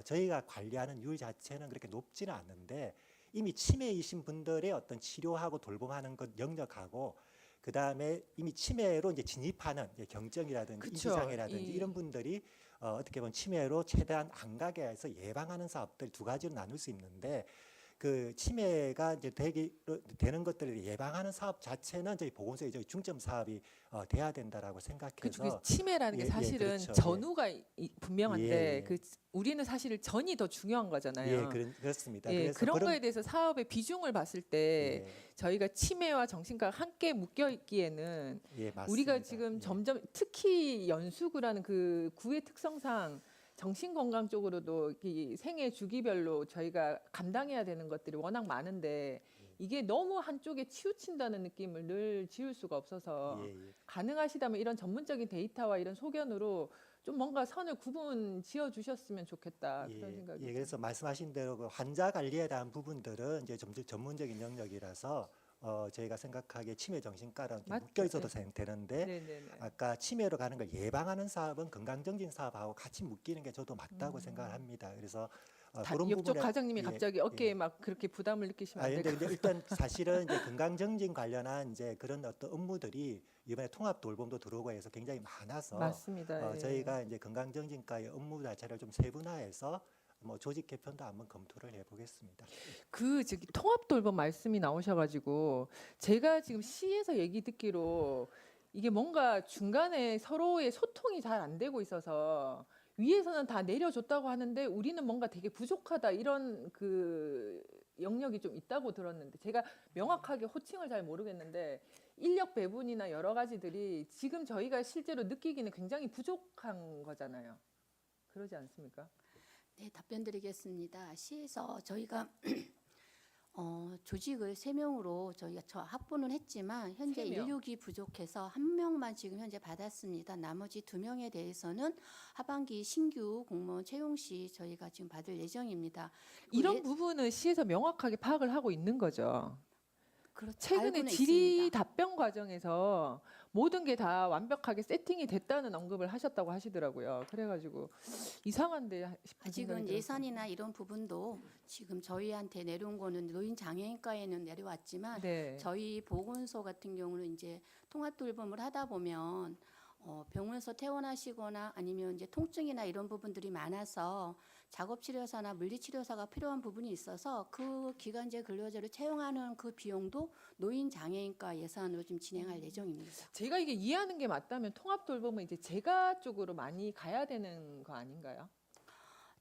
저희가 관리하는 율 자체는 그렇게 높지는 않는데 이미 치매이신 분들의 어떤 치료하고 돌봄하는 것 영역하고 그 다음에 이미 치매로 이제 진입하는 이제 경증이라든지 그쵸. 인지장애라든지 이- 이런 분들이 어떻게 보면 치매로 최대한 안 가게 해서 예방하는 사업들 두 가지로 나눌 수 있는데 그 치매가 이제 되는 것들을 예방하는 사업 자체는 저희 보건소의 저희 중점 사업이 돼야 된다라고 생각해서 그 치매라는 게 예, 사실은 그렇죠. 전후가 분명한데 예, 예. 그 우리는 사실 전이 더 중요한 거잖아요. 예, 그렇습니다. 예, 그래서 그런 거에 대해서 사업의 비중을 봤을 때 예, 저희가 치매와 정신과가 함께 묶여 있기에는 예, 맞습니다. 우리가 지금 예. 점점 특히 연수구라는 그 구의 특성상 정신 건강 쪽으로도 이 생애 주기별로 저희가 감당해야 되는 것들이 워낙 많은데 이게 너무 한쪽에 치우친다는 느낌을 늘 지울 수가 없어서 예, 예. 가능하시다면 이런 전문적인 데이터와 이런 소견으로 좀 뭔가 선을 구분 지어 주셨으면 좋겠다 그런 생각이. 예, 그래서 말씀하신 대로 그 환자 관리에 대한 부분들은 이제 좀 전문적인 영역이라서 저희가 생각하기에 치매 정신과랑 맞죠. 묶여 있어도 되는데 네네네. 아까 치매로 가는 걸 예방하는 사업은 건강정진 사업하고 같이 묶이는 게 저도 맞다고 생각을 합니다. 그래서 그런 옆쪽 부분에 과장님이 예, 갑자기 어깨에 막 그렇게 부담을 느끼시면 안 근데 될까요? 일단 사실은 이제 건강정진 관련한 이제 그런 어떤 업무들이 이번에 통합 돌봄도 들어오고 해서 굉장히 많아서 맞습니다. 예. 저희가 이제 건강정진과의 업무 자체를 좀 세분화해서 뭐 조직 개편도 한번 검토를 해보겠습니다. 그 저기 통합 돌봄 말씀이 나오셔가지고 제가 지금 시에서 얘기 듣기로 이게 뭔가 중간에 서로의 소통이 잘 안 되고 있어서 위에서는 다 내려줬다고 하는데 우리는 뭔가 되게 부족하다 이런 그 영역이 좀 있다고 들었는데 제가 명확하게 호칭을 잘 모르겠는데 인력 배분이나 여러 가지들이 지금 저희가 실제로 느끼기는 굉장히 부족한 거잖아요. 그러지 않습니까? 네, 답변 드리겠습니다. 시에서 저희가 조직을 3명으로 저희가 확보는 했지만 현재 3명. 인력이 부족해서 1명만 지금 현재 받았습니다. 나머지 2명에 대해서는 하반기 신규 공무원 채용 시 저희가 지금 받을 예정입니다. 이런 부분은 시에서 명확하게 파악을 하고 있는 거죠. 그렇죠. 최근에 알고는 질의 있습니다. 답변 과정에서 모든 게 다 완벽하게 세팅이 됐다는 언급을 하셨다고 하시더라고요. 그래가지고 이상한데 싶은 생각이 아직은 들었어요. 예산이나 이런 부분도 지금 저희한테 내려온 거는 노인 장애인과에는 내려왔지만 네. 저희 보건소 같은 경우는 이제 통합 돌봄을 하다 보면 병원에서 퇴원하시거나 아니면 이제 통증이나 이런 부분들이 많아서 작업치료사나 물리치료사가 필요한 부분이 있어서 그 기간제 근로자를 채용하는 그 비용도 노인 장애인과 예산으로 좀 진행할 예정입니다. 제가 이게 이해하는 게 맞다면 통합 돌봄은 이제 제가 쪽으로 많이 가야 되는 거 아닌가요?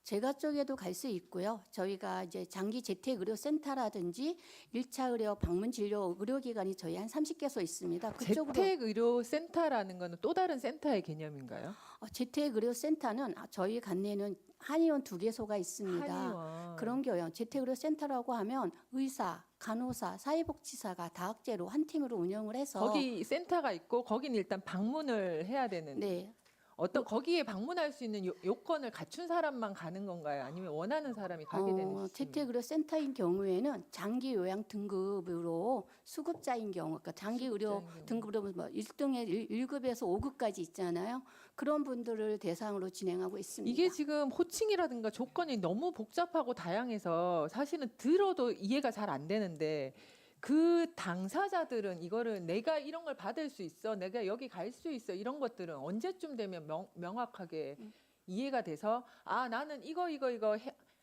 제가 쪽에도 갈 수 있고요. 저희가 이제 장기 재택 의료 센터라든지 1차 의료 방문 진료 의료기관이 저희 한 30개소 있습니다. 그쪽으로 재택 의료 센터라는 거는 또 다른 센터의 개념인가요? 재택 의료 센터는 저희 관내에는 한의원 2개소가 있습니다. 한의원. 그런 경우 재택 의료 센터라고 하면 의사, 간호사, 사회복지사가 다학제로 한 팀으로 운영을 해서 거기 센터가 있고 거기는 일단 방문을 해야 되는. 네. 어떤 거기에 방문할 수 있는 요건을 갖춘 사람만 가는 건가요? 아니면 원하는 사람이 가게 되는 시스템이에요? 재택 의료 센터인 경우에는 장기 요양 등급으로 수급자인 경우, 그러니까 장기 의료 수급자인 경우. 등급으로 뭐 1등에 1급에서 5급까지 있잖아요. 그런 분들을 대상으로 진행하고 있습니다. 이게 지금 호칭이라든가 조건이 너무 복잡하고 다양해서 사실은 들어도 이해가 잘 안 되는데 그 당사자들은 이거를 내가 이런 걸 받을 수 있어, 내가 여기 갈 수 있어, 이런 것들은 언제쯤 되면 명확하게 이해가 돼서 아 나는 이거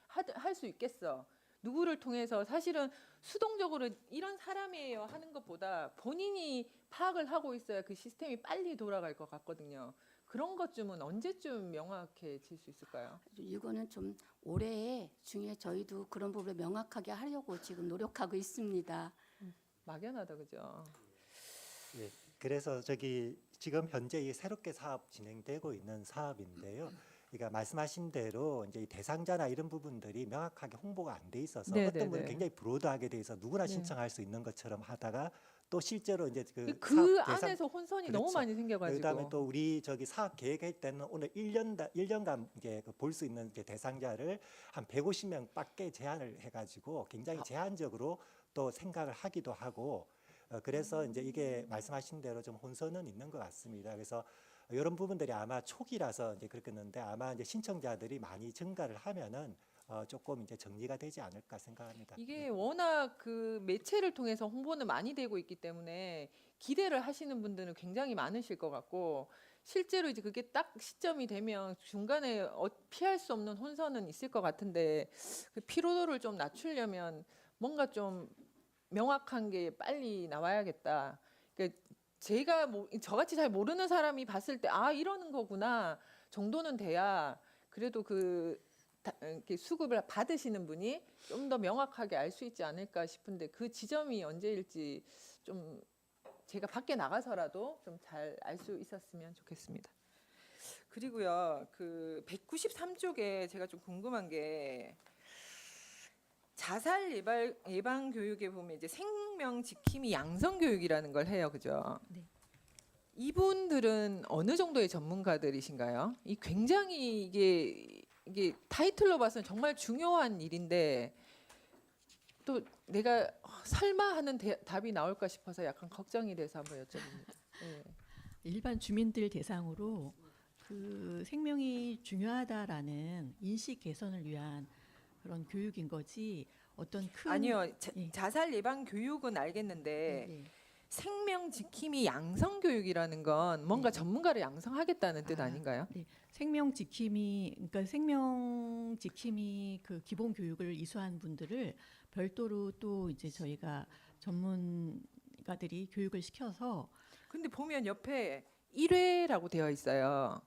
할 수 있겠어. 누구를 통해서 사실은 수동적으로 이런 사람이에요 하는 것보다 본인이 파악을 하고 있어야 그 시스템이 빨리 돌아갈 것 같거든요. 그런 것쯤은 언제쯤 명확해질 수 있을까요? 이거는 좀 올해 중에 저희도 그런 부분을 명확하게 하려고 지금 노력하고 있습니다. 막연하다, 그죠? 예, 그래서 저기 지금 현재 이 새롭게 사업 진행되고 있는 사업인데요. 그러니까 말씀하신 대로 이제 이 대상자나 이런 부분들이 명확하게 홍보가 안 돼 있어서 네, 어떤 네, 분은 네. 굉장히 브로드하게 돼 있어 누구나 네. 신청할 수 있는 것처럼 하다가 또 실제로 이제 그 사업 대상- 안에서 혼선이 너무 그렇죠. 많이 생겨가지고. 그다음에 또 우리 저기 사업 계획할 때는 오늘 1년간 이제 볼 수 있는 이제 대상자를 한 150명밖에 제한을 해가지고 굉장히 제한적으로 또 생각을 하기도 하고 그래서 이제 이게 말씀하신 대로 좀 혼선은 있는 것 같습니다. 그래서 이런 부분들이 아마 초기라서 이제 그렇겠는데 아마 이제 신청자들이 많이 증가를 하면은 조금 이제 정리가 되지 않을까 생각합니다. 이게 워낙 그 매체를 통해서 홍보는 많이 되고 있기 때문에 기대를 하시는 분들은 굉장히 많으실 것 같고 실제로 이제 그게 딱 시점이 되면 중간에 피할 수 없는 혼선은 있을 것 같은데 그 피로도를 좀 낮추려면 뭔가 좀 명확한 게 빨리 나와야겠다. 그러니까 제가 저같이 잘 모르는 사람이 봤을 때 아 이러는 거구나 정도는 돼야 그래도 이렇게 수급을 받으시는 분이 좀 더 명확하게 알 수 있지 않을까 싶은데 그 지점이 언제일지 좀 제가 밖에 나가서라도 좀 잘 알 수 있었으면 좋겠습니다. 그리고요, 그 193쪽에 제가 좀 궁금한 게 자살 예방 교육에 보면 이제 생명 지킴이 양성 교육이라는 걸 해요, 그죠? 네. 이분들은 어느 정도의 전문가들이신가요? 이 굉장히 이게 타이틀로 봐서는 정말 중요한 일인데 또 내가 설마 하는 답이 나올까 싶어서 약간 걱정이 돼서 한번 여쭤봅니다. 네. 일반 주민들 대상으로 그 생명이 중요하다라는 인식 개선을 위한 그런 교육인 거지 어떤 큰 아니요, 예. 자살 예방 교육은 알겠는데 네, 네. 생명 지킴이 양성 교육이라는 건 뭔가 전문가를 양성하겠다는 뜻 아닌가요? 네. 생명 지킴이 그러니까 생명 지킴이 그 기본 교육을 이수한 분들을 별도로 또 이제 저희가 전문가들이 교육을 시켜서 근데 보면 옆에 1회라고 되어 있어요.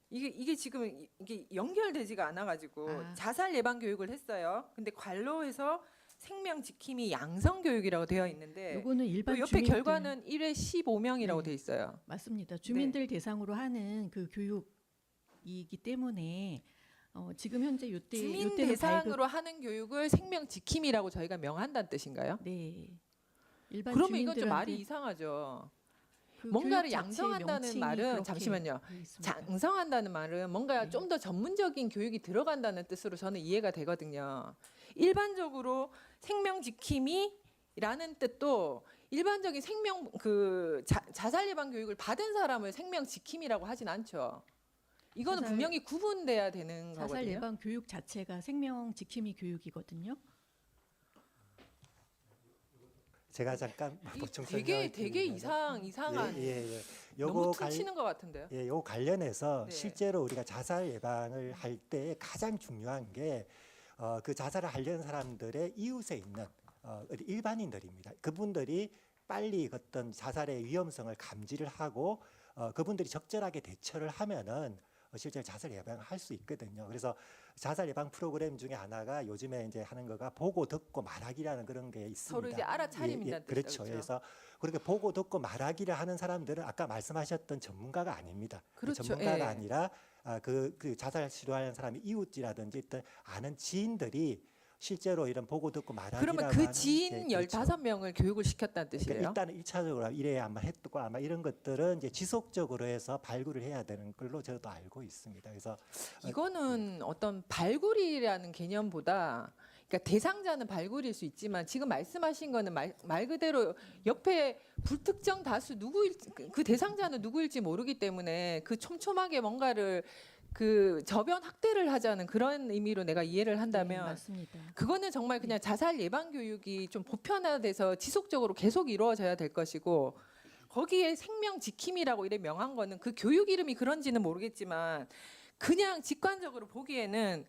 이게 지금 이게 연결되지가 않아가지고 아. 자살 예방 교육을 했어요. 근데 관로해서 생명 지킴이 양성 교육이라고 되어 있는데 요거는 일반 또 옆에 주민들 결과는 1회 15명이라고 네. 돼 있어요. 맞습니다. 주민들 대상으로 하는 그 교육이기 때문에 지금 현재 요때 주민 요때는 대상으로 하는 교육을 생명 지킴이라고 저희가 명한다는 뜻인가요? 네. 일반 그러면 이건 좀 주민들한테 말이 이상하죠. 그 뭔가를 교육 자체의 양성한다는 명칭이 말은 그렇게 잠시만요. 돼 있습니다. 양성한다는 말은 뭔가 네. 좀 더 전문적인 교육이 들어간다는 뜻으로 저는 이해가 되거든요. 일반적으로 생명 지킴이라는 뜻도 일반적인 생명 자살 예방 교육을 받은 사람을 생명 지킴이라고 하진 않죠. 이거는 자살- 분명히 구분돼야 되는 자살 거거든요. 예방 교육 자체가 생명 지킴이 교육이거든요. 제가 잠깐 이 보충 되게 설명을 이상한 예. 너무 요거 퉁치는 것 같은데요. 예, 요 관련해서 네. 실제로 우리가 자살 예방을 할 때 가장 중요한 게 그 자살을 하려는 사람들의 이웃에 있는 일반인들입니다. 그분들이 빨리 어떤 자살의 위험성을 감지를 하고 그분들이 적절하게 대처를 하면은 실제 자살 예방을 할 수 있거든요. 그래서 자살 예방 프로그램 중에 하나가 요즘에 이제 하는 거가 보고 듣고 말하기라는 그런 게 있습니다. 서로 이제 알아차림이라는 뜻이죠. 그렇죠. 그래서 그렇게 보고 듣고 말하기를 하는 사람들은 아까 말씀하셨던 전문가가 아닙니다. 그렇죠. 전문가가 예. 아니라 그 자살 시도하는 사람이 이웃이라든지 어떤 아는 지인들이 실제로 이런 보고 듣고 말하기라고 그러면 그 하는 지인 게 그렇죠. 15명을 교육을 시켰다는 뜻이에요? 그러니까 일단은 1차적으로 이래 아마 했고 아마 이런 것들은 이제 지속적으로 해서 발굴을 해야 되는 걸로 저도 알고 있습니다. 그래서 이거는 어떤 발굴이라는 개념보다 그러니까 대상자는 발굴일 수 있지만 지금 말씀하신 거는 말 그대로 옆에 불특정 다수 그 대상자는 누구일지 모르기 때문에 그 촘촘하게 뭔가를 그 저변 학대를 하자는 그런 의미로 내가 이해를 네, 한다면 맞습니다. 그거는 정말 그냥 자살 예방 교육이 좀 보편화돼서 지속적으로 계속 이루어져야 될 것이고 거기에 생명 지킴이라고 이래 명한 거는 그 교육 이름이 그런지는 모르겠지만 그냥 직관적으로 보기에는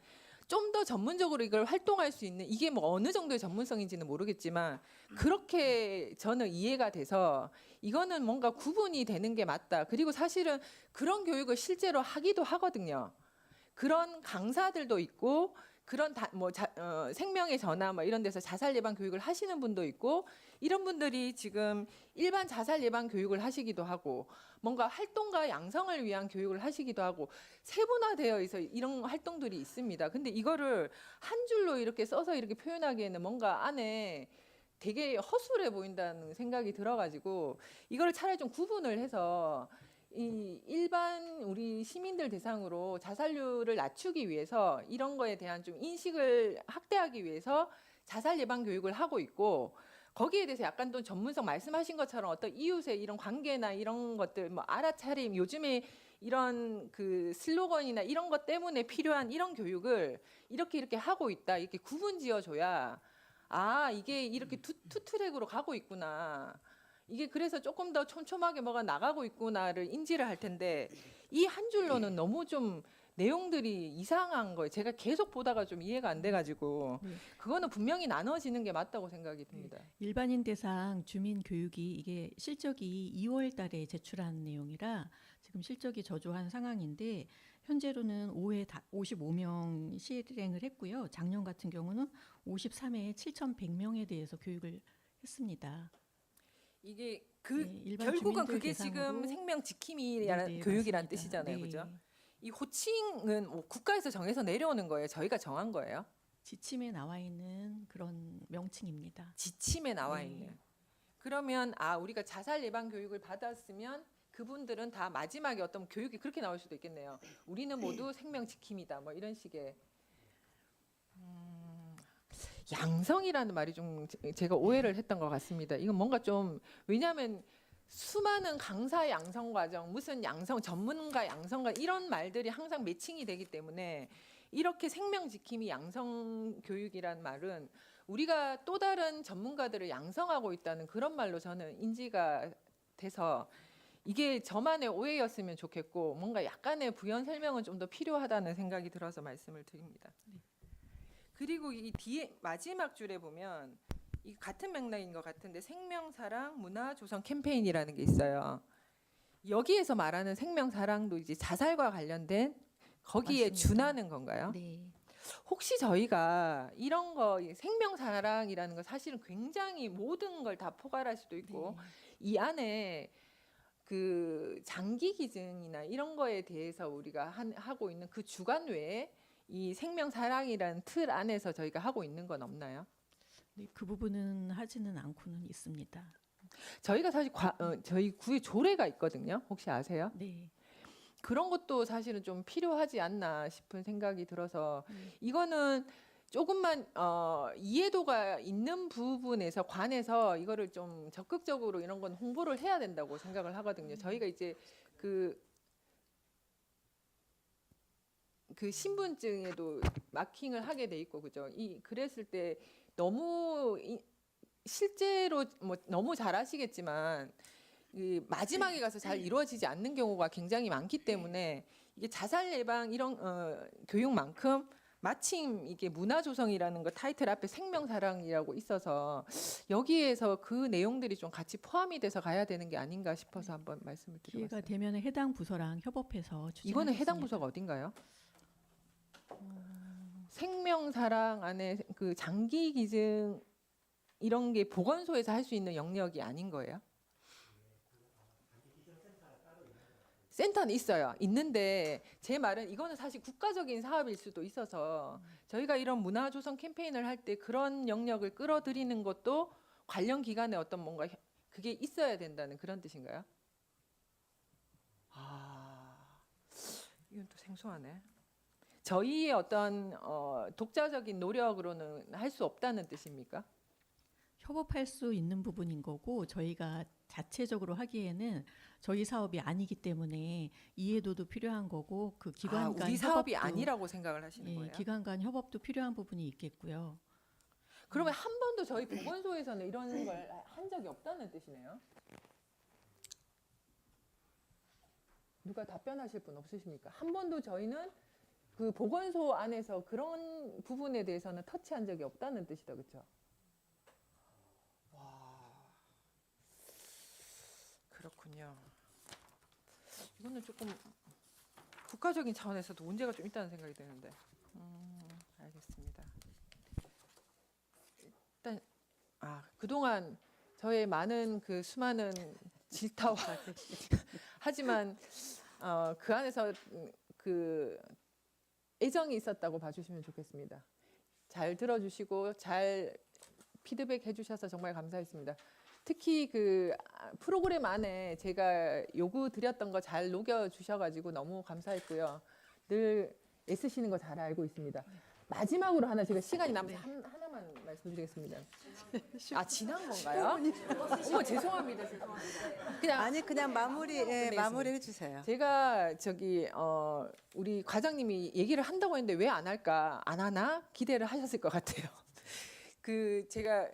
좀 더 전문적으로 이걸 활동할 수 있는 이게 뭐 어느 정도의 전문성인지는 모르겠지만 그렇게 저는 이해가 돼서 이거는 뭔가 구분이 되는 게 맞다. 그리고 사실은 그런 교육을 실제로 하기도 하거든요. 그런 강사들도 있고 그런 생명의 전화 뭐 이런 데서 자살 예방 교육을 하시는 분도 있고 이런 분들이 지금 일반 자살 예방 교육을 하시기도 하고 뭔가 활동가 양성을 위한 교육을 하시기도 하고 세분화되어 있어 이런 활동들이 있습니다. 근데 이거를 한 줄로 이렇게 써서 이렇게 표현하기에는 뭔가 안에 되게 허술해 보인다는 생각이 들어가지고 이거를 차라리 좀 구분을 해서 이 일반 우리 시민들 대상으로 자살률을 낮추기 위해서 이런 거에 대한 좀 인식을 확대하기 위해서 자살 예방 교육을 하고 있고 거기에 대해서 약간 또 전문성 말씀하신 것처럼 어떤 이웃의 이런 관계나 이런 것들 뭐 알아차림 요즘에 이런 그 슬로건이나 이런 것 때문에 필요한 이런 교육을 이렇게 하고 있다 이렇게 구분 지어줘야 아 이게 이렇게 투 트랙으로 가고 있구나. 이게 그래서 조금 더 촘촘하게 뭐가 나가고 있구나를 인지를 할 텐데 이 한 줄로는 너무 좀 내용들이 이상한 거예요. 제가 계속 보다가 좀 이해가 안 돼가지고 네. 그거는 분명히 나눠지는 게 맞다고 생각이 듭니다. 일반인 대상 주민 교육이 이게 실적이 2월 달에 제출한 내용이라 지금 실적이 저조한 상황인데 현재로는 5회 55명 실행을 했고요. 작년 같은 경우는 53회에 7,100명에 대해서 교육을 했습니다. 이게 네, 일반 결국은 주민들 그게 대상으로 지금 생명 지킴이라는 네, 교육이란 맞습니다. 뜻이잖아요, 네. 그죠? 이 호칭은 뭐 국가에서 정해서 내려오는 거예요. 저희가 정한 거예요. 지침에 나와 있는 그런 명칭입니다. 지침에 나와 네. 있는. 그러면 우리가 자살 예방 교육을 받았으면 그분들은 다 마지막에 어떤 교육이 그렇게 나올 수도 있겠네요. 우리는 모두 생명 지킴이다. 뭐 이런 식의 양성이라는 말이 좀 제가 오해를 했던 것 같습니다. 이건 뭔가 좀 왜냐하면 수많은 강사 양성 과정, 무슨 양성 전문가 양성 과정 이런 말들이 항상 매칭이 되기 때문에 이렇게 생명 지킴이 양성 교육이란 말은 우리가 또 다른 전문가들을 양성하고 있다는 그런 말로 저는 인지가 돼서 이게 저만의 오해였으면 좋겠고 뭔가 약간의 부연 설명은 좀 더 필요하다는 생각이 들어서 말씀을 드립니다. 그리고 이 뒤에 마지막 줄에 보면 이 같은 맥락인 것 같은데 생명사랑 문화조성 캠페인이라는 게 있어요. 여기에서 말하는 생명사랑도 이제 자살과 관련된 거기에 맞습니다. 준하는 건가요? 네. 혹시 저희가 이런 거 생명사랑이라는 거 사실은 굉장히 모든 걸 다 포괄할 수도 있고 이 안에 그 장기 기증이나 이런 거에 대해서 우리가 하고 있는 그 주관 외에 이 생명사랑이라는 틀 안에서 저희가 하고 있는 건 없나요? 네, 그 부분은 하지는 않고는 있습니다. 저희가 사실 저희 구에 조례가 있거든요. 혹시 아세요? 네. 그런 것도 사실은 좀 필요하지 않나 싶은 생각이 들어서 이거는 조금만 이해도가 있는 부분에서 관해서 이거를 좀 적극적으로 이런 건 홍보를 해야 된다고 생각을 하거든요. 저희가 이제 그 신분증에도 마킹을 하게 돼 있고 그죠? 그랬을 때 너무 실제로 뭐 너무 잘 아시겠지만 이 마지막에 가서 잘 이루어지지 않는 경우가 굉장히 많기 때문에 이게 자살 예방 이런 교육만큼 마침 이게 문화조성이라는 거 타이틀 앞에 생명사랑이라고 있어서 여기에서 그 내용들이 좀 같이 포함이 돼서 가야 되는 게 아닌가 싶어서 한번 말씀을 기회가 드려봤어요. 되면 해당 부서랑 협업해서 추진하겠습니다. 이거는 해당 부서가 어딘가요? 생명사랑 안에 그 장기 기증 이런 게 보건소에서 할 수 있는 영역이 아닌 거예요? 센터는 있어요. 있는데 제 말은 이거는 사실 국가적인 사업일 수도 있어서 저희가 이런 문화조성 캠페인을 할 때 그런 영역을 끌어들이는 것도 관련 기관에 어떤 뭔가 그게 있어야 된다는 그런 뜻인가요? 이건 또 생소하네. 저희의 어떤 독자적인 노력으로는 할 수 없다는 뜻입니까? 협업할 수 있는 부분인 거고 저희가 자체적으로 하기에는 저희 사업이 아니기 때문에 이해도도 필요한 거고 그 기관 간 우리 사업이 협업도, 아니라고 생각을 하시는 예, 거예요? 기관 간 협업도 필요한 부분이 있겠고요. 그러면 한 번도 저희 보건소에서는 이런 걸 한 적이 없다는 뜻이네요. 누가 답변하실 분 없으십니까? 한 번도 저희는 그 보건소 안에서 그런 부분에 대해서는 터치한 적이 없다는 뜻이다, 그렇죠? 와, 그렇군요. 이거는 조금 국가적인 차원에서도 문제가 좀 있다는 생각이 드는데. 알겠습니다. 일단 그동안 저의 많은 그 수많은 질타와 하지만 그 안에서 그 애정이 있었다고 봐주시면 좋겠습니다. 잘 들어주시고 잘 피드백 해주셔서 정말 감사했습니다. 특히 그 프로그램 안에 제가 요구 드렸던 거 잘 녹여주셔가지고 너무 감사했고요. 늘 애쓰시는 거 잘 알고 있습니다. 마지막으로 하나 제가 시간이 남아서 하나만 말씀드리겠습니다. 지난 건가요? 어머 죄송합니다. 그냥 마무리 마무리 해주세요. 제가 우리 과장님이 얘기를 한다고 했는데 왜 안 할까? 안 하나? 기대를 하셨을 것 같아요. 제가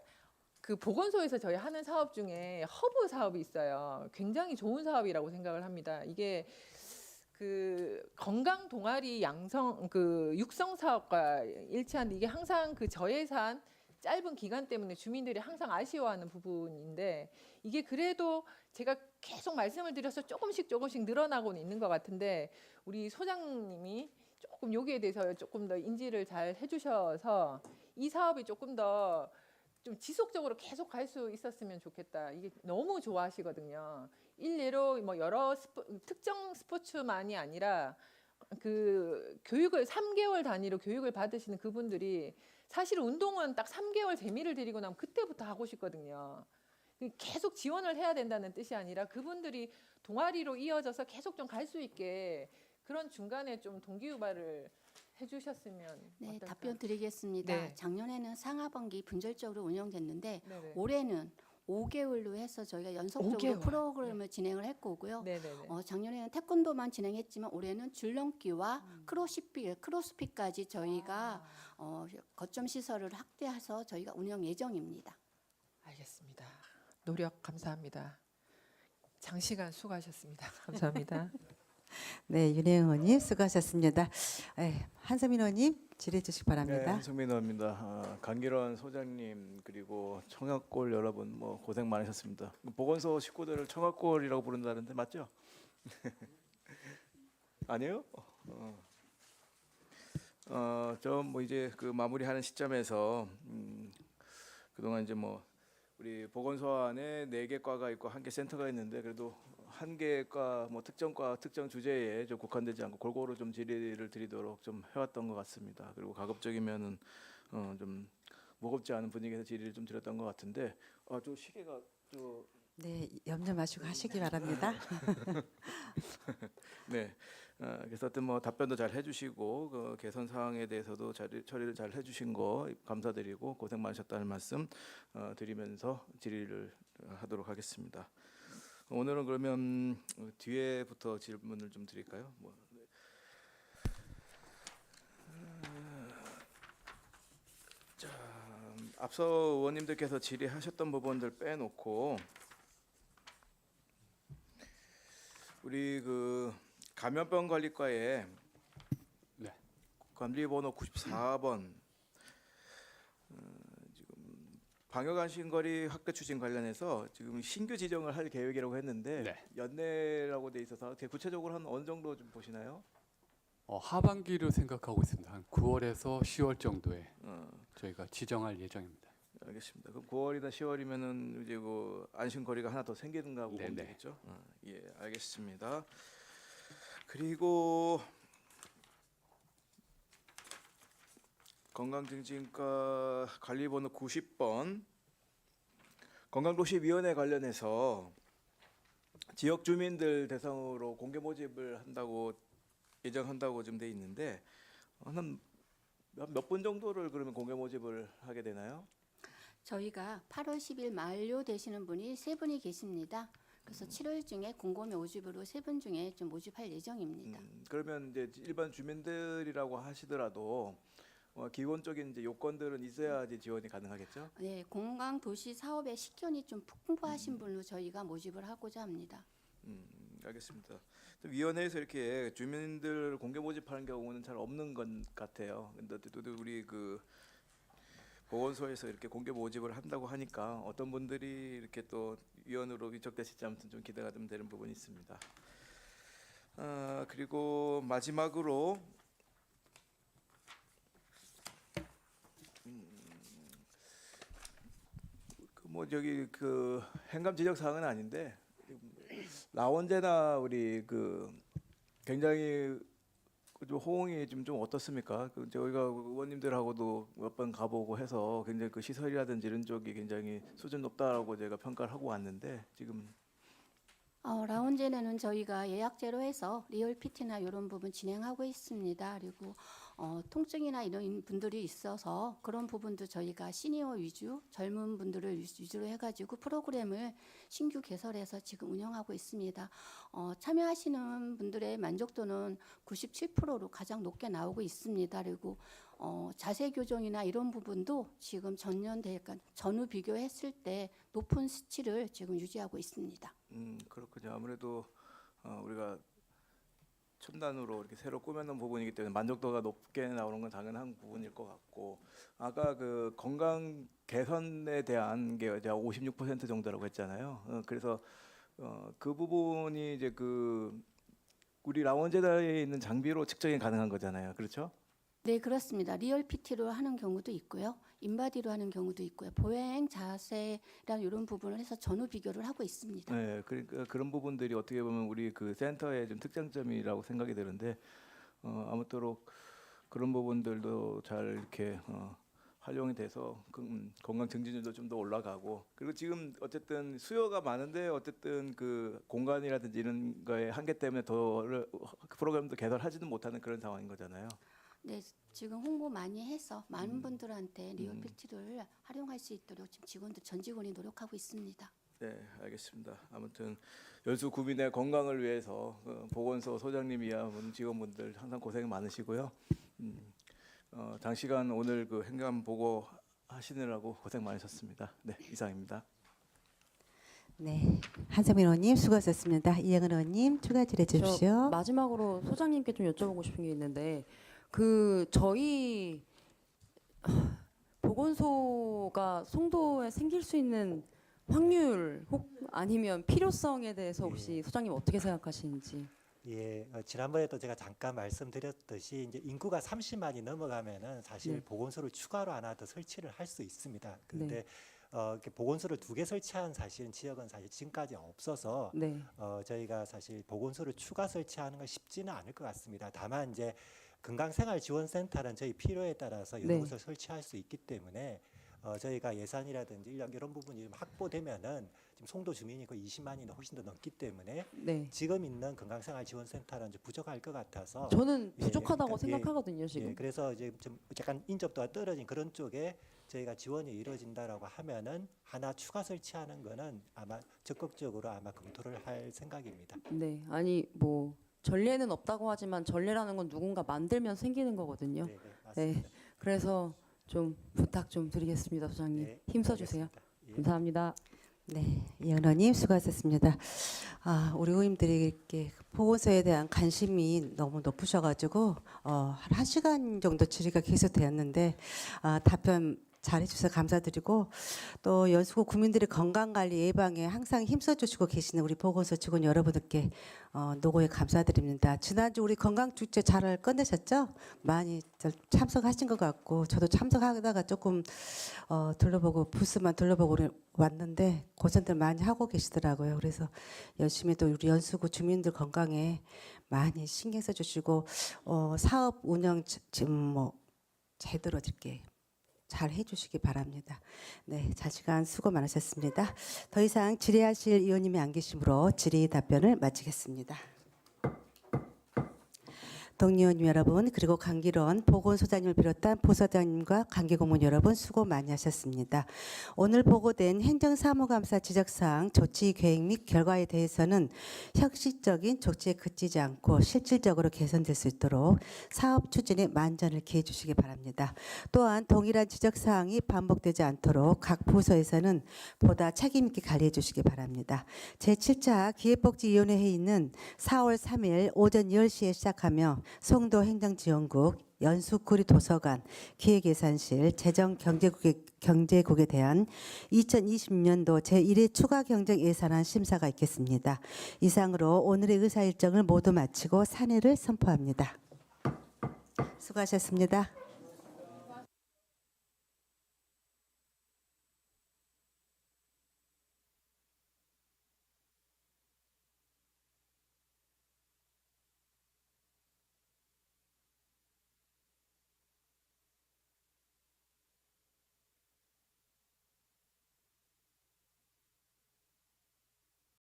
그 보건소에서 저희 하는 사업 중에 허브 사업이 있어요. 굉장히 좋은 사업이라고 생각을 합니다. 이게 그 건강 동아리 육성 사업과 일치하는데 이게 항상 그 저예산 짧은 기간 때문에 주민들이 항상 아쉬워하는 부분인데 이게 그래도 제가 계속 말씀을 드려서 조금씩 늘어나고는 있는 것 같은데 우리 소장님이 조금 여기에 대해서 조금 더 인지를 잘 해주셔서 이 사업이 조금 더 좀 지속적으로 계속 갈 수 있었으면 좋겠다. 이게 너무 좋아하시거든요. 일례로 뭐 여러 특정 스포츠만이 아니라 그 교육을 3개월 단위로 교육을 받으시는 그분들이 사실 운동은 딱 3개월 재미를 들이고 나면 그때부터 하고 싶거든요. 계속 지원을 해야 된다는 뜻이 아니라 그분들이 동아리로 이어져서 계속 좀 갈 수 있게 그런 중간에 좀 동기유발을 해주셨으면 네, 어떨까? 답변 드리겠습니다. 네. 작년에는 상하반기 분절적으로 운영됐는데 네네. 올해는 5개월로 해서 저희가 연속적으로 5개월. 프로그램을 진행을 했고요. 네네네. 작년에는 태권도만 진행했지만 올해는 줄넘기와 크로스핏까지 저희가 거점 시설을 확대해서 저희가 운영 예정입니다. 알겠습니다. 노력 감사합니다. 장시간 수고하셨습니다. 감사합니다. 네, 윤혜영 의원님 수고하셨습니다. 한서민 의원님 질의해 주시기 네, 바랍니다. 한승민 의원입니다. 강기론 소장님 그리고 청약골 여러분 뭐 고생 많으셨습니다. 보건소 식구들을 청약골이라고 부른다는데 맞죠? 아니에요? 저 뭐 이제 그 마무리하는 시점에서 그동안 이제 뭐 우리 보건소 안에 4개 과가 있고 1개 센터가 있는데 그래도 1개과 뭐 특정과 특정 주제에 좀 국한되지 않고 골고루 좀 질의를 드리도록 좀 해왔던 것 같습니다. 그리고 가급적이면은 좀 무겁지 않은 분위기에서 질의를 좀 드렸던 것 같은데 저 시계가 네, 염려 마시고 하시기 바랍니다. 네. 그래서 하여튼 뭐 답변도 잘 해주시고 그 개선 사항에 대해서도 처리를 잘 해주신 거 감사드리고 고생 많으셨다는 말씀 드리면서 질의를 하도록 하겠습니다. 오늘은 그러면 뒤에부터 질문을 좀 드릴까요? 자, 앞서 의원님들께서 질의하셨던 부분들 빼놓고 우리 그 감염병 관리과에 관리번호 94번 지금 방역안심거리 확대 추진 관련해서 지금 신규 지정을 할 계획이라고 했는데 연내라고 돼 있어서 구체적으로 한 어느 정도 좀 보시나요? 하반기로 생각하고 있습니다. 한 9월에서 10월 정도에 저희가 지정할 예정입니다. 알겠습니다. 그럼 9월이나 10월이면은 이제 그 안심거리가 하나 더 생기는가 보면 네네. 되겠죠? 예, 알겠습니다. 그리고 건강증진과 관리번호 90번 건강도시위원회 관련해서 지역 주민들 대상으로 공개 모집을 한다고 예정한다고 좀 돼 있는데 한 몇 분 정도를 그러면 공개 모집을 하게 되나요? 저희가 8월 10일 만료되시는 분이 3분이 계십니다. 그래서 7월 중에 곰곰이 모집으로 3분 중에 좀 모집할 예정입니다. 그러면 이제 일반 주민들이라고 하시더라도 기본적인 이제 요건들은 있어야지 지원이 가능하겠죠? 네, 공강 도시 사업의 식견이 좀 풍부하신 분으로 저희가 모집을 하고자 합니다. 알겠습니다. 위원회에서 이렇게 주민들 공개 모집하는 경우는 잘 없는 것 같아요. 근데 또 우리 그 보건소에서 이렇게 공개 모집을 한다고 하니까 어떤 분들이 이렇게 또 위원으로 위촉되실지 아무튼 좀 기대가 좀 되는 부분이 있습니다. 그리고 마지막으로 뭐 저기 그 행감 지적 사항은 아닌데 라원제나 우리 그 굉장히 좀 호응이 좀 어떻습니까? 그 저희가 의원님들하고도 몇 번 가보고 해서 굉장히 그 시설이라든지 이런 쪽이 굉장히 수준 높다라고 제가 평가를 하고 왔는데 지금 라운제는 저희가 예약제로 해서 리얼 PT나 이런 부분 진행하고 있습니다. 그리고 통증이나 이런 분들이 있어서 그런 부분도 저희가 시니어 위주, 젊은 분들을 위주로 해가지고 프로그램을 신규 개설해서 지금 운영하고 있습니다. 참여하시는 분들의 만족도는 97%로 가장 높게 나오고 있습니다. 그리고 자세 교정이나 이런 부분도 지금 전후 비교했을 때 높은 수치를 지금 유지하고 있습니다. 그렇군요. 아무래도 우리가 첨단으로 이렇게 새로 꾸며놓은 부분이기 때문에 만족도가 높게 나오는 건 당연한 부분일 것 같고 아까 그 건강 개선에 대한 게 56% 정도라고 했잖아요. 그래서 그 부분이 이제 그 우리 라원제다에 있는 장비로 측정이 가능한 거잖아요. 그렇죠? 네, 그렇습니다. 리얼 PT로 하는 경우도 있고요. 인바디로 하는 경우도 있고요. 보행, 자세랑 이런 부분을 해서 전후 비교를 하고 있습니다. 네, 그러니까 그런 부분들이 어떻게 보면 우리 그 센터의 좀 특장점이라고 생각이 드는데 아무쪼록 그런 부분들도 잘 이렇게 활용이 돼서 건강 증진율도 좀 더 올라가고 그리고 지금 어쨌든 수요가 많은데 어쨌든 그 공간이라든지 이런 거에 한계 때문에 더 프로그램도 개설하지는 못하는 그런 상황인 거잖아요. 네, 지금 홍보 많이 해서 많은 분들한테 리얼 PT를 활용할 수 있도록 지금 전 직원이 노력하고 있습니다. 네, 알겠습니다. 아무튼 여수 구민의 건강을 위해서 보건소 소장님 이하 직원분들 항상 고생 많으시고요. 장시간 오늘 그 행감 보고 하시느라고 고생 많으셨습니다. 네, 이상입니다. 네, 한성민 의원님 수고하셨습니다. 이영은 의원님 추가 질의해 주십시오. 마지막으로 소장님께 좀 여쭤보고 싶은 게 있는데 저희 보건소가 송도에 생길 수 있는 확률 혹 아니면 필요성에 대해서 혹시 소장님 어떻게 생각하시는지? 예, 지난번에도 제가 잠깐 말씀드렸듯이 이제 인구가 30만이 넘어가면은 사실 보건소를 추가로 하나 더 설치를 할 수 있습니다. 그런데 이렇게 보건소를 2개 설치한 사실은 지역은 사실 지금까지 없어서 저희가 사실 보건소를 추가 설치하는 건 쉽지는 않을 것 같습니다. 다만 이제 건강생활지원센터는 저희 필요에 따라서 여러 곳을 설치할 수 있기 때문에 저희가 예산이라든지 인력 이런 부분이 좀 확보되면은 지금 송도 주민이 거의 20만이 훨씬 더 넘기 때문에 지금 있는 건강생활지원센터는 좀 부족할 것 같아서 저는 부족하다고 생각하거든요 지금. 그래서 이제 좀 약간 인접도가 떨어진 그런 쪽에 저희가 지원이 이루어진다라고 하면은 하나 추가 설치하는 거는 아마 적극적으로 아마 검토를 할 생각입니다. 네, 아니 뭐 전례는 없다고 하지만 전례라는 건 누군가 만들면 생기는 거거든요. 맞습니다. 그래서 좀 부탁 좀 드리겠습니다, 소장님. 힘써주세요. 감사합니다. 네, 이영은 의원님 수고하셨습니다. 우리 의원님들이 이렇게 보건소에 대한 관심이 너무 높으셔가지고 한 1시간 정도 질의가 계속되었는데 답변 잘해주셔서 감사드리고 또 여수구 국민들의 건강관리 예방에 항상 힘써주시고 계시는 우리 보건소 직원 여러분들께 노고에 감사드립니다. 지난주 우리 건강축제 잘 끝내셨죠? 많이 참석하신 것 같고 저도 참석하다가 조금 둘러보고 부스만 둘러보고 왔는데 고생들 많이 하고 계시더라고요. 그래서 열심히 또 우리 여수구 주민들 건강에 많이 신경 써주시고 사업 운영 지금 뭐 제대로 이렇게 잘 해주시기 바랍니다. 네, 장시간 수고 많으셨습니다. 더 이상 질의하실 의원님이 안 계시므로 질의 답변을 마치겠습니다. 동료님 여러분, 그리고 강기론 보건소장님을 비롯한 부서장님과 관계공무원 여러분 수고 많이 하셨습니다. 오늘 보고된 행정사무감사 지적사항 조치 계획 및 결과에 대해서는 형식적인 조치에 그치지 않고 실질적으로 개선될 수 있도록 사업 추진에 만전을 기해 주시기 바랍니다. 또한 동일한 지적사항이 반복되지 않도록 각 부서에서는 보다 책임 있게 관리해 주시기 바랍니다. 제7차 기획복지위원회 회의는 4월 3일 오전 10시에 시작하며 송도 행정지원국, 연수구리 도서관, 기획예산실, 재정경제국에 대한 2020년도 제1회 추가 경정 예산안 심사가 있겠습니다. 이상으로 오늘의 의사 일정을 모두 마치고 산회를 선포합니다. 수고하셨습니다.